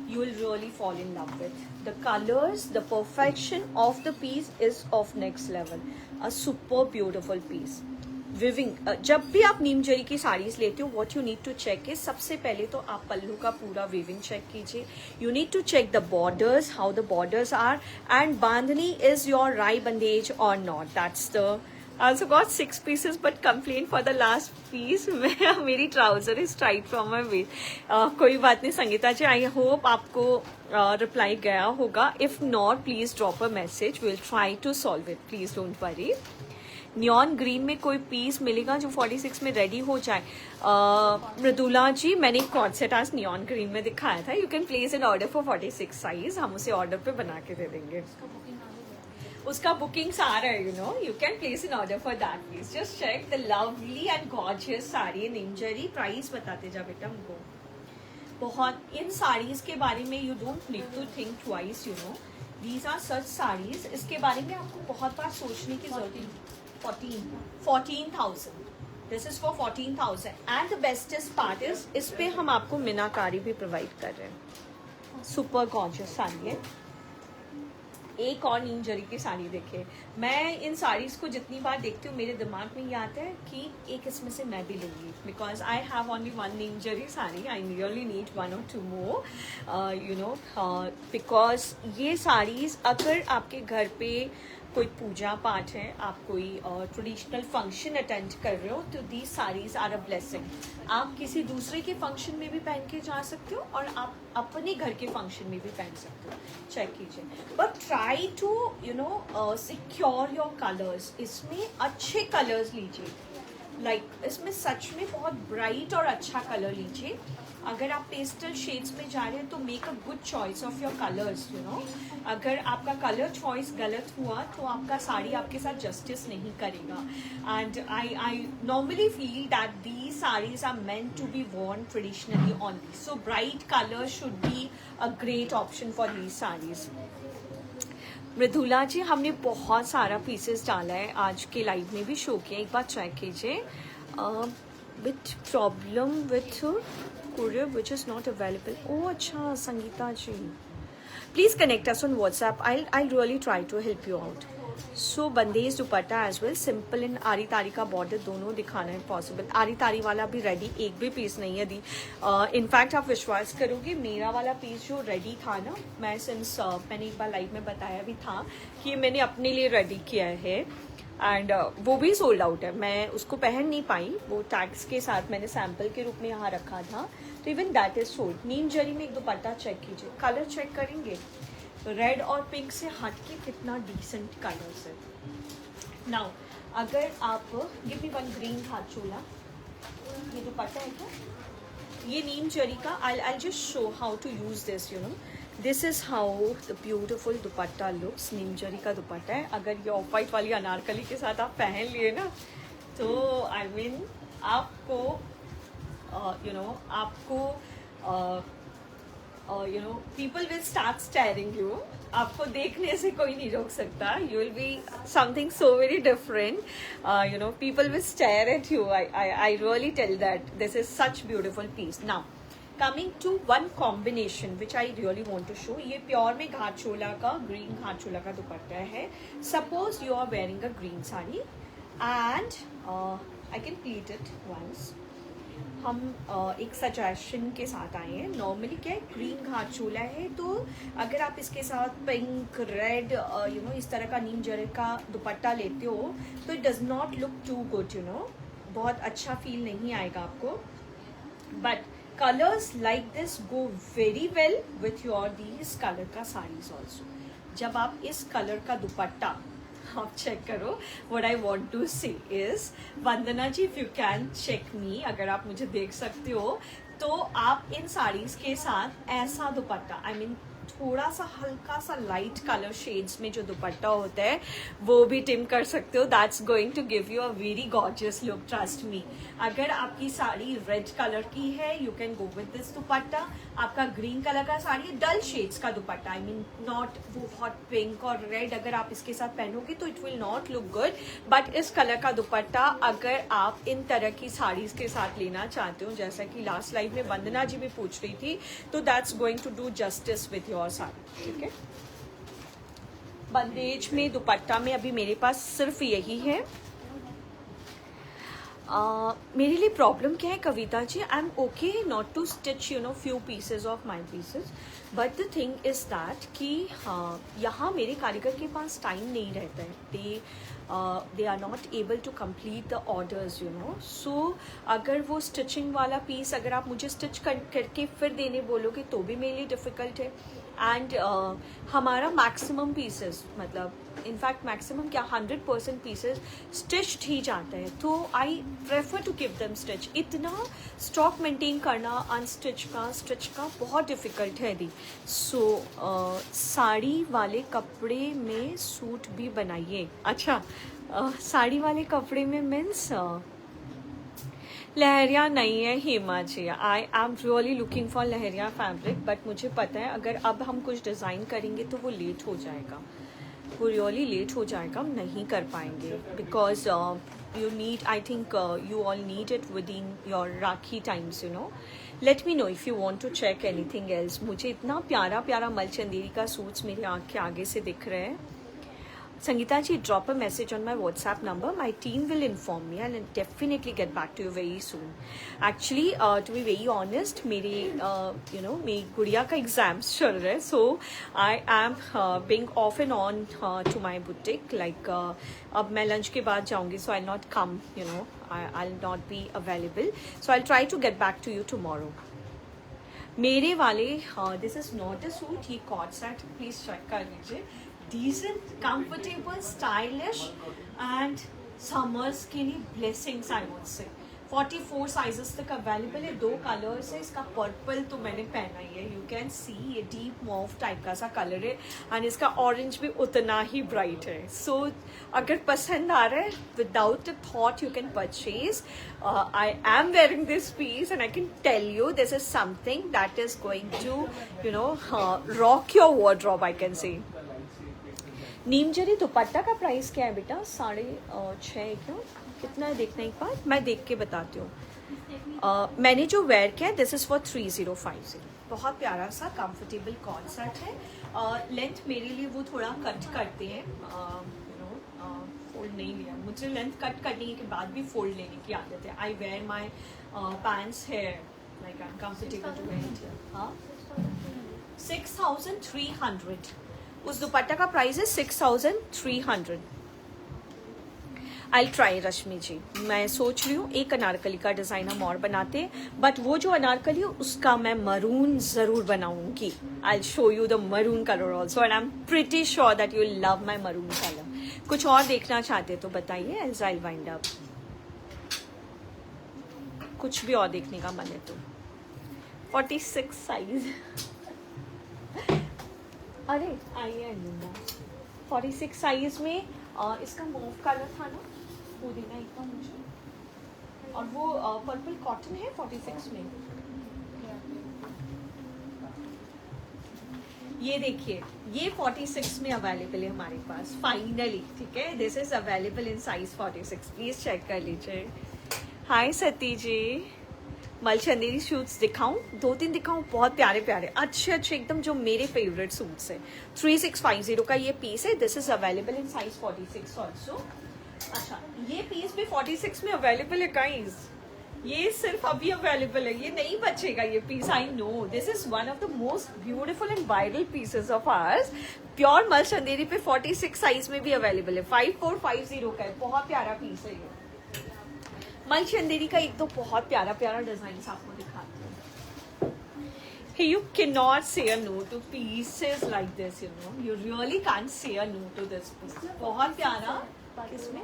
you will really fall in love with the colours. The perfection of the piece is of next level, a super beautiful piece. Weaving, जब भी आप नीमजरी की साड़ीज लेते हो, what you need to check है, सबसे पहले तो आप पल्लू का पूरा विविंग चेक कीजिए। You need to check the borders, how the borders are, and bandhani is your right bandhej और not, that's the also got 6 pieces but complained for the last piece. मेरी trouser is tight from my waist. कोई बात नहीं संगीता जी, I hope आपको reply गया होगा. If not, please drop a message. We'll try to solve it. Please don't worry. Neon green में कोई piece मिलेगा जो 46 में रेडी हो जाए? मृदुला जी, मैंने कॉर्ड सेट आज नियॉन ग्रीन में दिखाया था. You can place an order for 46 size. हम उसे ऑर्डर पे बना के दे देंगे. उसका बुकिंग्स आ रहा है, you can place an order for that please. Just check the lovely and gorgeous sari निंजरी. प्राइस बताते जा बेटा हमको. बहुत इन साड़ीज के बारे में you don't need to think twice, these are such saris. इसके बारे में आपको बहुत बार सोचने की जरूरत नहीं. 14,000. This is for 14,000 and the bestest part is इस पे हम आपको मीनाकारी भी प्रोवाइड कर रहे हैं. सुपर गॉर्जियस साड़ी है. एक और नीम जरी की साड़ी देखे. मैं इन साड़ीज को जितनी बार देखती हूँ मेरे दिमाग में ये आता है कि एक इसमें से मैं भी लूँगी. Because I have only one Neem zari sari. I really need 1 or 2 more. Because ये साड़ीज अगर आपके घर पे कोई पूजा पाठ है, आप कोई ट्रेडिशनल फंक्शन अटेंड कर रहे हो, तो दी साड़ीज आर अ ब्लेसिंग. आप किसी दूसरे के फंक्शन में भी पहन के जा सकते हो और आप अपने घर के फंक्शन में भी पहन सकते हो. चेक कीजिए. But try to secure your colours. इसमें अच्छे कलर्स लीजिए. इसमें सच में बहुत ब्राइट और अच्छा कलर लीजिए. अगर आप पेस्टल शेड्स में जा रहे हैं तो make a good choice of your colours. अगर आपका कलर चॉइस गलत हुआ तो आपका साड़ी आपके साथ जस्टिस नहीं करेगा. And I normally feel that the saris are meant to be worn traditionally only. So bright colour should be a great option for the saris. Mridula ji, हमने बहुत सारा पीसेस डाला है आज के लाइव में भी शो किया. एक बार चेक कीजिए. With problem with courier which is not available. Oh, अच्छा संगीता जी, please connect us on WhatsApp. I'll really try to help you out. So bandhej dupatta as well, simple and आरी तारी का border दोनों दिखाना है पॉसिबल. आरी तारी वाला भी रेडी, एक भी पीस नहीं है दी. इनफैक्ट आप विश्वास करोगे मेरा वाला पीस जो रेडी था ना, मैं मैंने एक बार लाइव में बताया भी था कि मैंने अपने लिए रेडी किया है. एंड वो भी सोल्ड आउट है. मैं उसको पहन नहीं पाई. वो टैग्स के साथ मैंने सैम्पल के रूप में यहाँ रखा था. तो इवन दैट इज सोल्ड. नीम जरी में एक दुपट्टा चेक कीजिए. कलर चेक करेंगे. रेड और पिंक से हट के कितना डिसेंट कलर्स है. नाउ अगर आप गिव मी वन ग्रीन हाथ चोला. ये दुपट्टा है क्या? ये नीम जरी का. I just show how to use this. This is how the beautiful dupatta looks. Neem zari का दुपट्टा है. अगर ये ऑफ वाइट वाली अनारकली के साथ आप पहन लिए ना तो आई मीन आपको people will start staring you. आपको देखने से कोई नहीं रोक सकता. You will be something so very different. People will stare at you. I really tell that this is such beautiful piece. Now coming to one combination which I really want to show. ये pure में घाटचोला का, green घाटचोला का दुपट्टा है. Suppose you are wearing a green sari and I can pleat it once. हम एक suggestion के साथ आए हैं. नॉर्मली क्या है, ग्रीन घाटचोला है, तो अगर आप इसके साथ पिंक, रेड, इस तरह का नीम जरी का दुपट्टा लेते हो तो it does not look too good. बहुत अच्छा फील नहीं आएगा आपको. But colors like this go very well with your these color का sarees also. जब आप इस कलर का दुपट्टा आप चेक करो. what I want to say is, Vandana ji if you can check me, अगर आप मुझे देख सकते हो तो आप इन साड़ीज के साथ ऐसा दुपट्टा, I mean थोड़ा सा हल्का सा लाइट कलर शेड्स में जो दुपट्टा होता है वो भी टिम कर सकते हो. That's going to give you a very gorgeous look, trust me. अगर आपकी साड़ी रेड कलर की है you can go with this dupatta. आपका ग्रीन कलर का साड़ी है, डल शेड्स का दुपट्टा, आई मीन नॉट वो हॉट पिंक और रेड, अगर आप इसके साथ पहनोगे तो it will not look good. But इस कलर का दुपट्टा अगर आप इन तरह की साड़ीज के साथ लेना चाहते हो, जैसा कि लास्ट लाइव में वंदना जी भी पूछ रही थी, तो that's going to do justice with your sari. ठीक है. बंदेज में दुपट्टा में अभी मेरे पास सिर्फ यही है. मेरे लिए प्रॉब्लम क्या है Kavita ji, I am okay not to stitch few pieces of my pieces, but the thing is that कि हाँ यहाँ मेरे कारीगर के पास टाइम नहीं रहता है. They they are not able to complete the orders, you know. So अगर वो स्टिचिंग वाला पीस अगर आप मुझे स्टिच करके फिर देने बोलोगे तो भी मेरे लिए डिफ़िकल्ट है. एंड हमारा मैक्सिमम पीसेस, मतलब इनफैक्ट मैक्सिमम क्या 100% पीसेस स्टिच्ड ही जाते हैं. तो I prefer to give them stitch. इतना स्टॉक मेंटेन करना अनस्टिच का स्टिच का बहुत डिफ़िकल्ट है दी. सो साड़ी वाले कपड़े में सूट भी बनाइए. अच्छा, साड़ी वाले कपड़े में मीन्स लहरिया नहीं है Hema ji. I am really looking for lehariya fabric, but मुझे पता है अगर अब हम कुछ डिज़ाइन करेंगे तो वो लेट हो जाएगा, वो रियली लेट हो जाएगा, हम नहीं कर पाएंगे. Because you need, I think you all need it within your Rakhi times, you know. Let me know if you want to check anything else. मुझे इतना प्यारा प्यारा मलचंदेरी का सूट्स मेरी आँख के आगे से दिख रहे हैं. Sangeeta ji, drop a message on my WhatsApp number. My team will inform me and I'll definitely get back to you very soon. Actually, to be very honest, मेरी मेरी गुड़िया का एग्जाम्स चल रहे हैं, so I am being off and on to my boutique. Like अब मैं lunch के बाद जाऊँगी, so I'll not come. I'll not be available. So I'll try to get back to you tomorrow. मेरे वाले this is not a suit, ये cot set, please check कर लीजिए. Decent, comfortable, stylish and summers के लिए blessings I would say. 44 sizes तक available है. 2 colours है. इसका पर्पल तो मैंने पहना ही है, यू कैन सी. ये डीप मॉव टाइप का सा कलर है एंड इसका ऑरेंज भी उतना ही ब्राइट है. सो अगर पसंद आ रहा है, without a thought you can purchase. I am wearing this piece and I can tell you this is something that is going to rock your wardrobe, I can say. नीमजरी दुपट्टा का प्राइस क्या है बेटा? 6.5 क्या कितना है देखना एक बार, मैं देख के बताती हूँ. मैंने जो वेयर किया है दिस इज़ फॉर 3050. बहुत प्यारा सा कंफर्टेबल कॉट सेट है. लेंथ मेरे लिए वो थोड़ा कट करते हैं, फोल्ड नहीं लिया. मुझे लेंथ कट करने के बाद भी फोल्ड लेने की आदत है. I wear my pants here like I am comfortable to wear. हाँ, 6300. उस दुपट्टा का प्राइस है 6300. I try Rashmi ji. मैं सोच रही हूँ एक अनारकली का डिज़ाइन हम और बनाते हैं, बट वो जो अनारकली है उसका मैं मरून ज़रूर बनाऊंगी. I show you the maroon colour also and I am pretty sure that you love my maroon colour. कुछ और देखना चाहते तो बताइए, एल्स आई वाइंड अप. कुछ भी और देखने का मन है तो 46 साइज. अरे आइए 46 साइज में इसका मूव कलर था ना, वो देना एक बार मुझे. और वो पर्पल कॉटन है 46 में. ये देखिए, ये 46 में अवेलेबल है हमारे पास फाइनली. ठीक है, this is available in size 46. Please check कर लीजिए. हाय सती जी. मलचंदेरी सूट्स दिखाऊं? 2-3 दिखाऊं? बहुत प्यारे प्यारे अच्छे अच्छे एकदम जो मेरे फेवरेट सूट्स है. 3650 का ये पीस है. This is available in size 46 also. अच्छा, ये पीस भी 46 में अवेलेबल है गाइस. ये सिर्फ अभी अवेलेबल है, ये नहीं बचेगा ये piece. I know this is one of the most beautiful and viral pieces of ours. Pure मलचंदेरी पे 46 साइज में भी अवेलेबल है. 5450 का है. बहुत प्यारा पीस है ये. मलचंदेरी का एक तो बहुत प्यारा प्यारा डिजाइन आपको दिखाती हूँ. You cannot say a no to pieces like this, you know. You really can't say a no to this piece. बहुत प्यारा. किसमें?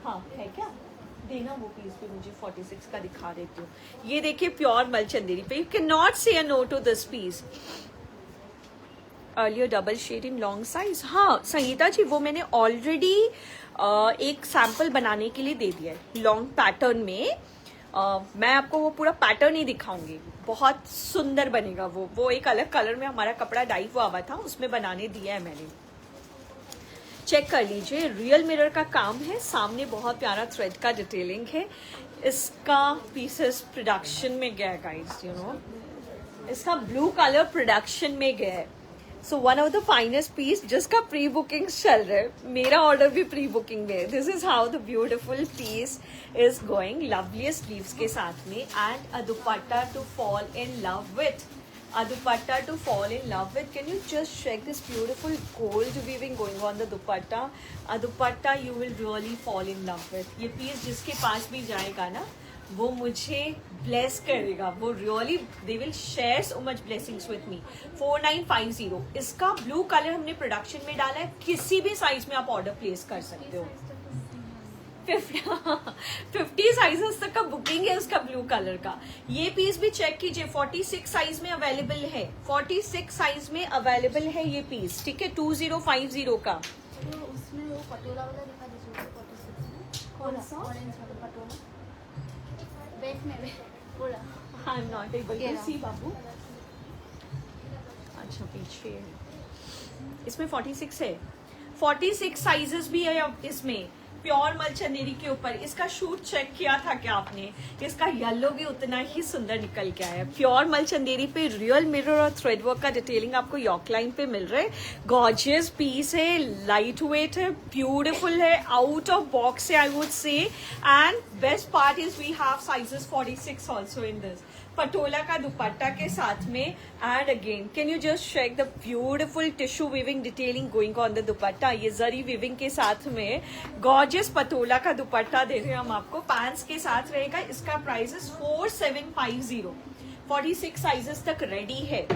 हाँ, है क्या? देना वो पीस भी मुझे 46 का दिखा देती हूँ. ये देखिए प्योर मलचंदेरी पे. You cannot say a no to this piece. Earlier double shade in long size. हाँ संगीता जी, वो मैंने ऑलरेडी एक सैम्पल बनाने के लिए दे दिया है लॉन्ग पैटर्न में. मैं आपको वो पूरा पैटर्न ही दिखाऊंगी. बहुत सुंदर बनेगा वो एक अलग कलर में हमारा कपड़ा डाई हुआ था, उसमें बनाने दिया है मैंने. चेक कर लीजिए. रियल मिरर का काम है. सामने बहुत प्यारा थ्रेड का डिटेलिंग है. इसका पीसेस प्रोडक्शन में गया गाइस, यू नो. इसका ब्लू कलर प्रोडक्शन में गया है. So one of the finest piece जिसका प्री बुकिंग चल रहा है. मेरा ऑर्डर भी प्री बुकिंग में है. This is how the beautiful piece is going. Lovely sleeves के साथ में and a dupatta to fall in love with. a dupatta to fall in love with. Can you just check this beautiful gold weaving going on the dupatta? A dupatta you will really fall in love with. ये piece जिसके पास भी जाएगा ना, वो मुझे bless करेगा. वो really they will share so much blessings with me. 4950. इसका blue color हमने production में डाला है. किसी भी size में आप order place कर सकते हो. 50 साइजेस तक का बुकिंग है उसका ब्लू कलर का. ये पीस भी चेक कीजिए, 46 साइज में अवेलेबल है. 46 साइज में अवेलेबल है ये पीस. ठीक है, 2050 का. तो उसमें वो पटोला वाला दिखा दीजिए. 46 कौन सा? ऑरेंज वाला पटोला बैक में बोला. I am not able to see बाबू. अच्छा पीछे इसमें 46 है. 46 साइजेस भी है अब इसमें. प्योर मल चंदेरी के ऊपर. इसका शूट चेक किया था क्या आपने? इसका येलो भी उतना ही सुंदर निकल के आया है. प्योर मल चंदेरी पे रियल मिरर और थ्रेड वर्क का डिटेलिंग आपको यॉक लाइन पे मिल रहा है. गॉर्जियस पीस है, लाइट वेट है, ब्यूटिफुल है, आउट ऑफ बॉक्स है I would say. And best part is we have sizes 46 also in this. Patola का दुपट्टा के साथ में. And again can you just check the beautiful tissue weaving detailing going on the dupatta. ये zari weaving के साथ में gorgeous Patola का दुपट्टा दे रहे हैं हम आपको. पैंट्स के साथ रहेगा. इसका प्राइस इज 4750. 46 साइजेस तक रेडी है.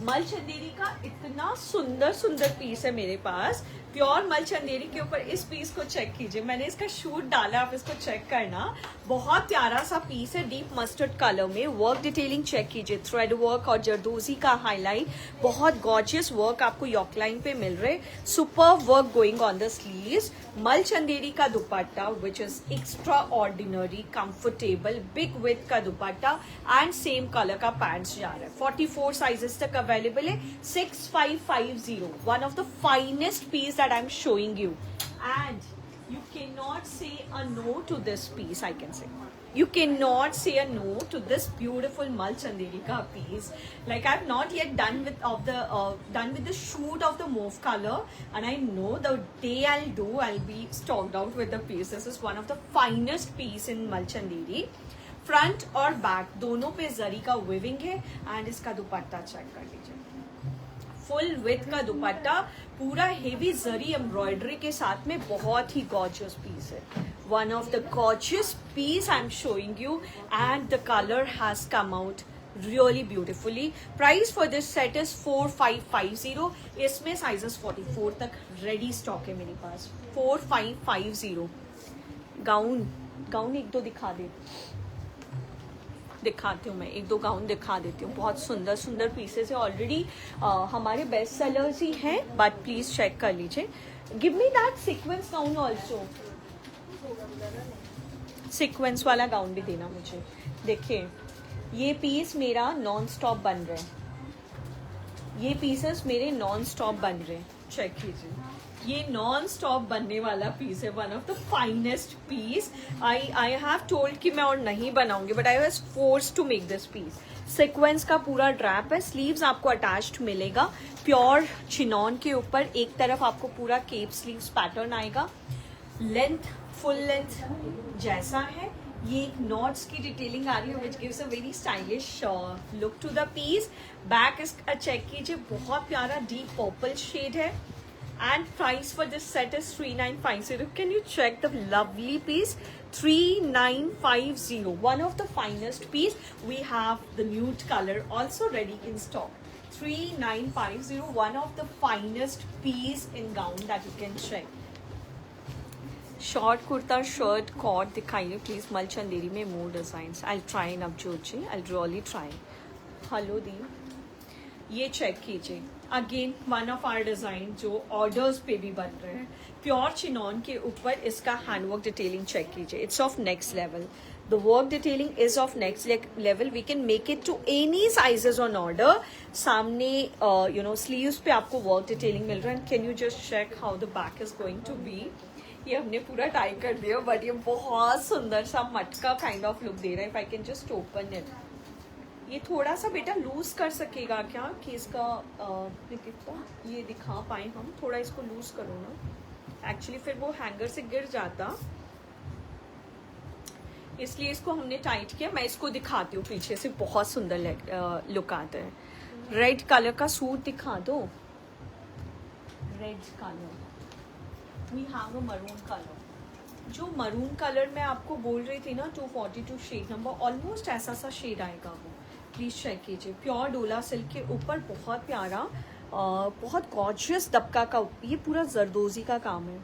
मल चंदेरी का इतना सुंदर सुंदर पीस है मेरे पास. प्योर मल चंदेरी के ऊपर इस पीस को चेक कीजिए. मैंने इसका शूट डाला, आप इसको चेक करना. बहुत प्यारा सा पीस है डीप मस्टर्ड कलर में. वर्क डिटेलिंग चेक कीजिए. थ्रेड वर्क और जरदोजी का हाईलाइट. बहुत गॉर्जियस वर्क आपको यॉक लाइन पे मिल रहे. Super work going on the sleeves. मल चंदेरी का dupatta which is extraordinary, comfortable, big with का दुपट्टा एंड सेम कलर का पैंट्स जा रहा है. 44 साइजेस तक अवेलेबल है. 6550. One of the finest piece that I'm showing you, and you cannot say a no to this piece. I can say you cannot say a no to this beautiful Mal Chanderi ka piece. Like I've not yet done with the shoot of the mauve color, and I know the day I'll be stocked out with the piece. This is one of the finest piece in Mal Chanderi. Front और back दोनों पे जरी का viewing है. And इसका दुपट्टा check कर लीजिए. Full with का दुपट्टा, पूरा हेवी जरी एम्ब्रॉयडरी के साथ में. बहुत ही गॉर्जियस पीस है. One of the gorgeous piece I am showing you. And the colour has come out really beautifully. Price for this set is 4550. इसमें साइजेस 44 तक रेडी स्टॉक है मेरे पास. 4550. गाउन एक दो दिखाती हूँ मैं. एक दो गाउन दिखा देती हूँ. बहुत सुंदर सुंदर पीसेस है. ऑलरेडी हमारे बेस्ट सेलर्स ही हैं, बट प्लीज चेक कर लीजिए. Give me that sequence gown also. Sequence वाला गाउन भी देना मुझे. देखिए ये पीस मेरा नॉन स्टॉप बन रहा है. ये पीसेस मेरे नॉन स्टॉप बन रहे हैं. चेक कीजिए. ये नॉन स्टॉप बनने वाला पीस है. One of the finest piece. I have told कि मैं और नहीं बनाऊंगी, but I was forced to make this piece. Sequence का पूरा ड्रैप है. स्लीव्स आपको अटैच्ड मिलेगा. प्योर चिनॉन के ऊपर एक तरफ आपको पूरा केप स्लीव्स पैटर्न आएगा. लेंथ फुल लेंथ जैसा है. ये नॉट्स की डिटेलिंग आ रही है which gives a very stylish look to the piece. Back इसका चेक कीजिए. बहुत प्यारा डीप पर्पल शेड है. And price for this set is 3950. Can you check the lovely piece? 3950. One of the finest piece. We have the nude color also ready in stock. 3950. One of the finest piece in gown that you can check. Short kurta shirt coat दिखाइए please. Mul Chanderi में more designs. I try Navjot ji. I really try. Hello दी. ये check कीजिए. Again one of our design जो orders पे भी बन रहे हैं. प्योर चिनॉन के ऊपर इसका हैंडवर्क डिटेलिंग चेक कीजिए. It's of next level. The work detailing is of next level. We can make it to any sizes on order. सामने स्लीव्स पे आपको वर्क डिटेलिंग मिल रहा है. Can you just check how the back is going to be. ये हमने पूरा tie कर दिया, बट ये बहुत सुंदर सा मटका काइंड ऑफ लुक दे रहा है. If I can just open it. ये थोड़ा सा बेटा लूज कर सकेगा क्या कि इसका ये दिखा पाए हम. थोड़ा इसको लूज करो ना. एक्चुअली फिर वो हैंगर से गिर जाता. इसलिए इसको हमने टाइट किया। मैं इसको दिखाती हूँ पीछे से, बहुत सुंदर लुक आता है। रेड कलर का सूट दिखा दो, red colour, we have a maroon colour. जो मरून कलर मैं आपको बोल रही थी ना, 242 शेड नंबर, ऑलमोस्ट ऐसा सा शेड आएगा वो, प्लीज चेक कीजिए। प्योर डोला सिल्क के ऊपर बहुत प्यारा बहुत गॉर्जियस दबका का, ये पूरा जरदोजी का काम है,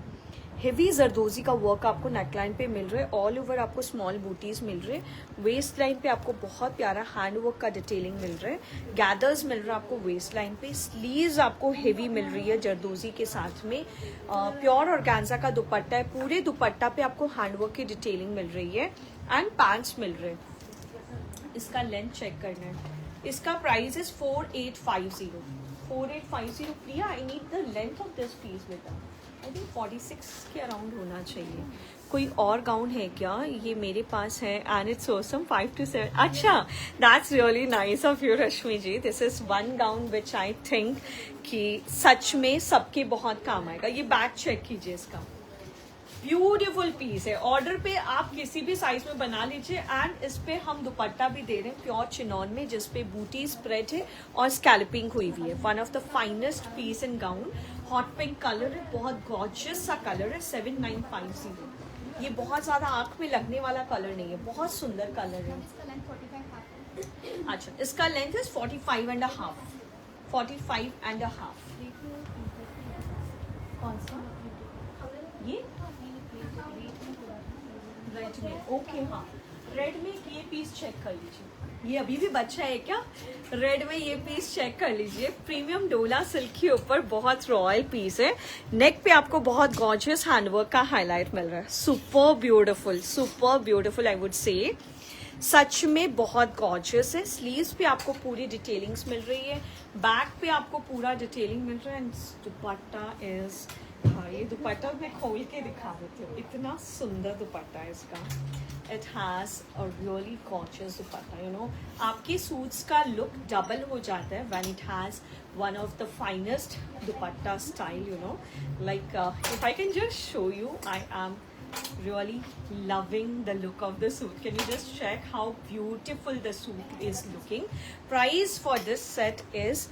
हेवी जरदोजी का वर्क आपको नेकलाइन पे मिल रहा है। ऑल ओवर आपको स्मॉल बूटीज मिल रहे हैं। वेस्ट लाइन पे आपको बहुत प्यारा हैंड वर्क का डिटेलिंग मिल रहा है। गैदर्स मिल रहा है आपको वेस्ट लाइन पे। स्लीव्स आपको हेवी मिल रही है जरदोजी के साथ में। प्योर ऑर्गेन्जा का दुपट्टा है, पूरे दुपट्टा पे आपको हैंड वर्क की डिटेलिंग मिल रही है एंड पैंट्स मिल रहे हैं। इसका लेंथ चेक करना है। इसका price is 4850। 4850। Priya, I need the length of this piece बेटा। आई थिंक 46 के अराउंड होना चाहिए। कोई और गाउन है क्या? ये मेरे पास है एंड इट्स ऑसम 5 to 7। अच्छा, that's really nice of you Rashmi ji. This is one gown which I think कि सच में सबके बहुत काम आएगा। ये बैक चेक कीजिए, इसका ब्यूटीफुल पीस है। ऑर्डर पे आप किसी भी साइज में बना लीजिए एंड इस पे हम दुपट्टा भी दे रहे हैं प्योर चिनॉन में, जिसपे बूटी स्प्रेड है और स्कैल्पिंग हुई हुई है। One of the finest piece in gown. Hot pink colour है, बहुत गॉर्जियस सा कलर है। 7950। ये बहुत ज्यादा आंख में लगने वाला कलर नहीं है, बहुत सुंदर कलर है। इसका लेंथ 45 हाफ। अच्छा, इसका लेंथ इज 45.5। 45.5। कौन सा? ये रेड में, ओके हाँ, रेड में ये पीस चेक कर लीजिए। ये अभी भी बच्चा है क्या? रेड में ये पीस चेक कर लीजिए। प्रीमियम डोला सिल्क के ऊपर बहुत रॉयल पीस है। नेक पे आपको बहुत गॉर्जियस हैंडवर्क का हाईलाइट मिल रहा है। सुपर ब्यूटीफुल आई वुड से। सच में बहुत गॉर्जियस है। स्लीव्स पे आपको पूरी डिटेलिंग्स मिल रही है, बैक पे आपको पूरा डिटेलिंग मिल रहा है एंड दुपट्टा इज, हाँ ये दुपट्टा मैं खोल के दिखा देती हूँ, इतना सुंदर दुपट्टा है इसका। It has a really gorgeous dupatta, you know, आपके सूट्स का लुक डबल हो जाता है when it has one of the finest dupatta style, you no, like if I can just show you, I am really loving the look of the suit. Can you just check how beautiful the suit is looking? Price for this set is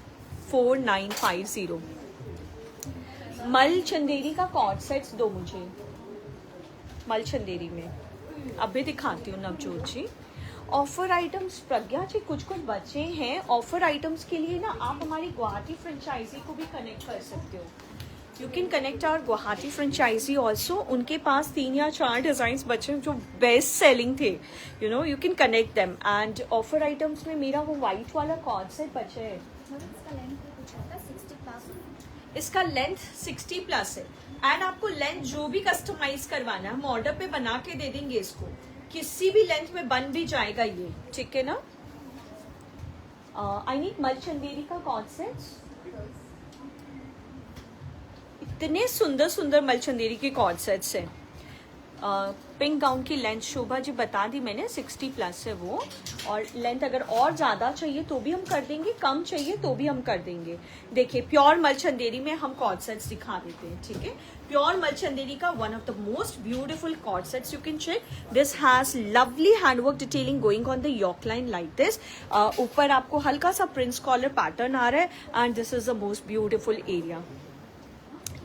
4950. मल चंदेरी का cord sets दो मुझे, मल चंदेरी में अभी दिखाती हूँ नवजोत जी। Offer items प्रज्ञा जी कुछ बचे हैं। ऑफर आइटम्स के लिए ना आप हमारी गुवाहाटी फ्रेंचाइजी को भी कनेक्ट कर सकते हो। You can connect our Guwahati franchise also. उनके पास 3 या 4 डिजाइन बचे जो बेस्ट सेलिंग थे, you know, you can connect them. And offer items में मेरा वो व्हाइट वाला कॉर्ड सेट बचे है। इसका लेंथ 60 प्लस है एंड आपको लेंथ जो भी कस्टमाइज करवाना है हम ऑर्डर पे बना के दे देंगे। इसको किसी भी लेंथ में बन भी जाएगा ये, ठीक है ना। आई नीड मल चंदेरी का कॉर्ड सेट। इतने सुंदर मलचंदेरी के कॉर्ड सेट्स हैं। पिंक गाउन की लेंथ शोभा जी बता दी मैंने, 60 प्लस है वो। और लेंथ अगर और ज़्यादा चाहिए तो भी हम कर देंगे, कम चाहिए तो भी हम कर देंगे। देखिए प्योर मलचंदेरी में हम कॉर्ड सेट्स दिखा देते हैं, ठीक है। प्योर मलचंदेरी का one of the most beautiful cord sets, you can check. This has lovely handwork detailing going on the yoke line like this. ऊपर आपको हल्का सा प्रिंस कॉलर पैटर्न आ रहा है and this is the most beautiful area.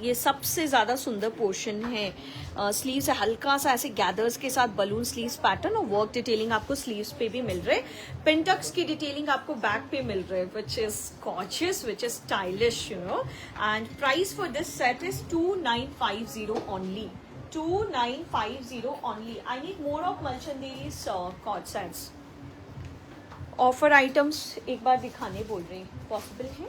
ये सबसे ज्यादा सुंदर पोर्शन है। स्लीव्स हल्का सा ऐसे गैदर्स के साथ बलून स्लीव्स पैटर्न और वर्क डिटेलिंग आपको स्लीव्स पे भी मिल रहे हैं। पिंटक्स की डिटेलिंग आपको बैक पे मिल रहे हैं, which is gorgeous, which is stylish, you know. And price for this set is 2950 only. 2950 only. I need more of मलचंदेरीज कॉर्ड सेट्स। ऑफर आइटम्स एक बार दिखाने बोल रही, पॉसिबल है?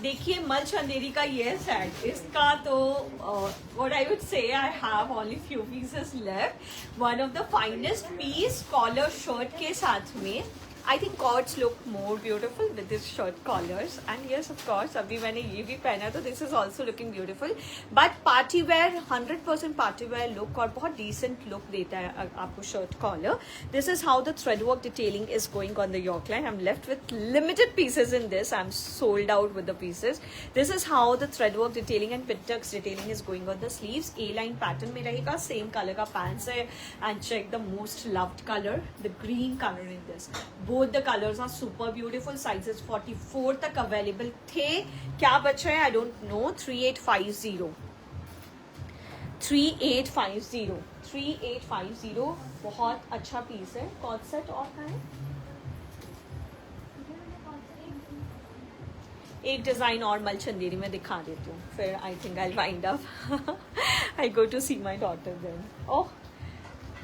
देखिए मल चंदेरी का ये सेट, इसका तो what I would say I have only few pieces left. One of the finest piece collar shirt के साथ में I think cords look more beautiful with this shirt collars. And yes, of course, अभी मैंने ये भी पहना तो this is also looking beautiful. But party wear 100% party wear look और बहुत decent look देता है आपको shirt collar. This is how the thread work detailing is going on the yoke line. I'm left with limited pieces in this. I'm sold out with the pieces. This is how the thread work detailing and pin tucks detailing is going on the sleeves. A-line pattern में रहेगा, same color का pants है. And check the most loved color, the green color in this. Both the colors are super beautiful. Sizes 44 तक available थे. क्या बचा है I don't know. 3850 3850 बहुत अच्छा पीस है. कॉर्ड सेट और का है एक डिजाइन और मलचंदेरी में दिखा देती हूँ, फिर I think I wind up. I go to see my daughter then. Oh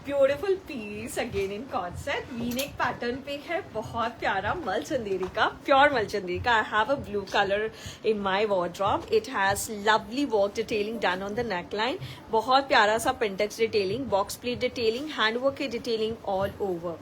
beautiful piece again in cord set. V neck pattern पे है, बहुत प्यारा मलचंदेरी का, प्योर मलचंदेरी का. I have a blue colour in my wardrobe. It has lovely work detailing done on the neck line. बहुत प्यारा सा pintucks detailing, box pleat detailing, handwork की detailing all over.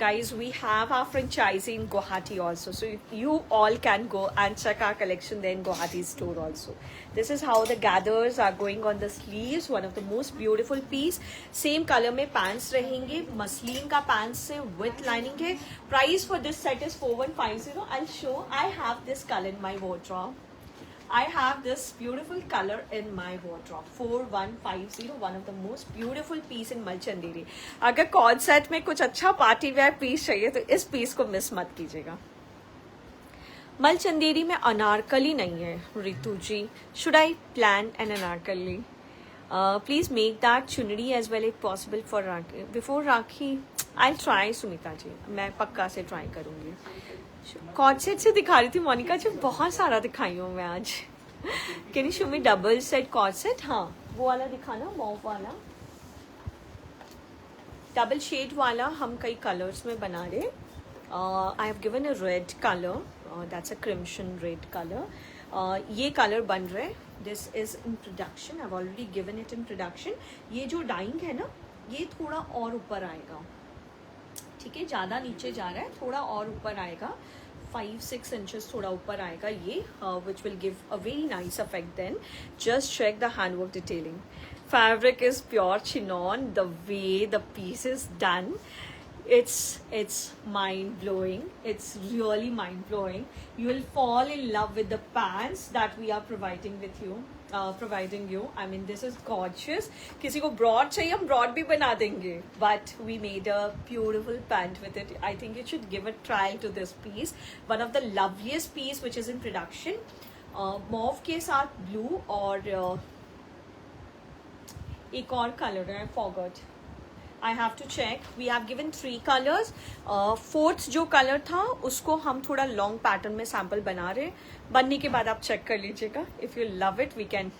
Guys, we have our franchisee in Guwahati also, so you all can go and check our collection there in Guwahati store also. This is how the gathers are going on the sleeves. One of the most beautiful piece. Same color में pants रहेंगे, muslin का pants से with lining है. Price for this set is 4150. I'll show. I have this color in my wardrobe. I have this beautiful color in my wardrobe. 4150, one of the most beautiful piece in मलचंदेरी. अगर cord set में कुछ अच्छा party wear piece चाहिए तो इस piece को miss मत कीजिएगा. मलचंदेरी में अनारकली नहीं है रितु जी. Should I plan an anarkali? Please make that chunri as well if possible for Rakhi. Before Rakhi, I'll try Sumita जी. मैं पक्का से ट्राई करूँगी. कॉर्ड सेट से दिखा रही थी मोनिका जी, बहुत सारा दिखाई हूँ मैं आज. Can you show me double set cord set? हाँ वो वाला दिखाना, मॉव वाला डबल शेड वाला. हम कई कलर्स में बना रहे. I have given a red colour, that's a crimson red colour. ये कलर बन रहे. This is in production. I have already given it in production. ये जो डाइंग है ना, ये थोड़ा और ऊपर आएगा. ठीक है, ज़्यादा नीचे जा रहा है, थोड़ा और ऊपर आएगा. 5-6 इंचेस थोड़ा ऊपर आएगा ये, which will give a very nice effect. Then just check the handwork detailing. Fabric is pure chinon. The way the piece is done, it's mind blowing. It's really mind blowing. You will fall in love with the pants that we are providing you. I mean, this is gorgeous. किसी को broad चाहिए, हम broad भी बना देंगे. But we made a beautiful pant with it. I think you should give a trial to this piece. One of the loveliest piece which is in production. Mauve के साथ blue और एक और color है, I forgot. I have to check. We have given 3 colors. Fourth जो colour था उसको हम थोड़ा लॉन्ग पैटर्न में सैम्पल बना रहे. बनने के बाद आप चेक कर लीजिएगा. If you love it we can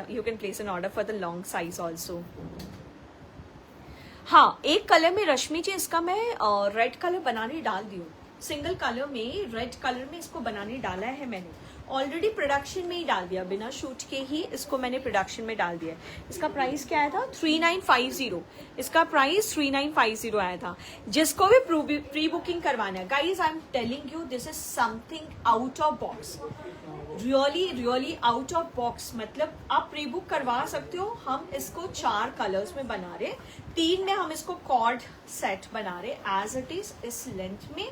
you can place an order for the long size also. हाँ, एक कलर में रश्मि जी इसका मैं रेड कलर बनाने डाल दी हूँ. सिंगल कलर में रेड कलर में इसको बनाने डाला है मैंने. ऑलरेडी प्रोडक्शन में ही डाल दिया, बिना शूट के ही इसको मैंने प्रोडक्शन में डाल दिया. इसका प्राइस क्या आया था? 3950. इसका प्राइस 3950 आया था. जिसको भी प्री बुकिंग करवाना है, guys I am telling you, this is something out of box. Really out of box. मतलब आप प्री बुक करवा सकते हो. हम इसको 4 कलर्स में बना रहे, 3 में हम इसको कॉर्ड सेट बना रहे एज इट इज इस लेंथ में.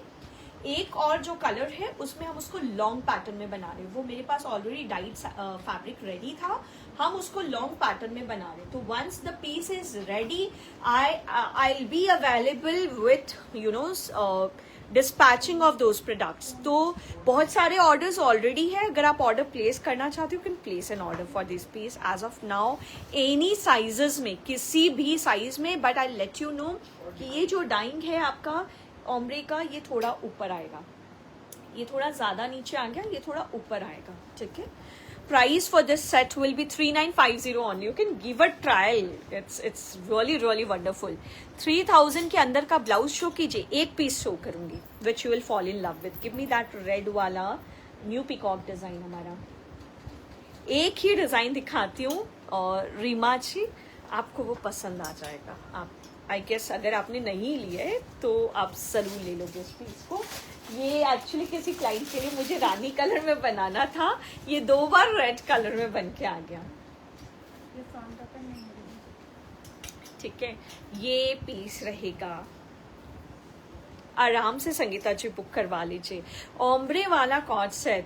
एक और जो कलर है उसमें हम उसको लॉन्ग पैटर्न में बना रहे. वो मेरे पास ऑलरेडी डाइड फैब्रिक रेडी था, हम उसको लॉन्ग पैटर्न में बना रहे. तो once the piece is ready, I will be available with dispatching of those products. तो बहुत सारे ऑर्डर्स ऑलरेडी है. अगर आप ऑर्डर प्लेस करना चाहते हो, can place an order for this piece as of now any sizes में, किसी भी साइज में. But I let you know कि ये जो डाइंग है आपका ओम्ब्रे का, ये थोड़ा ऊपर आएगा. ये थोड़ा ज्यादा नीचे आ गया, ये थोड़ा ऊपर आएगा. ठीक है. Price for this set will be 3950 only. You can give a trial. It's really wonderful. 3000 के अंदर का ब्लाउज शो कीजिए. एक पीस शो करूंगी विच you will fall in love with. Give me that red वाला न्यू पिकॉक डिजाइन. हमारा एक ही design दिखाती हूँ और रीमा जी आपको वो पसंद आ जाएगा. आप आई गेस अगर आपने नहीं लिया है तो आप ज़रूर ले लोगे इस पीस को। ये एक्चुअली किसी क्लाइंट के लिए मुझे रानी कलर में बनाना था, ये 2 बार रेड कलर में बन के आ गया। ये फ्रंट ओपन नहीं है। ठीक है, ये पीस रहेगा। आराम से संगीता जी बुक करवा लीजिए। ओम्ब्रे वाला कॉर्ड सेट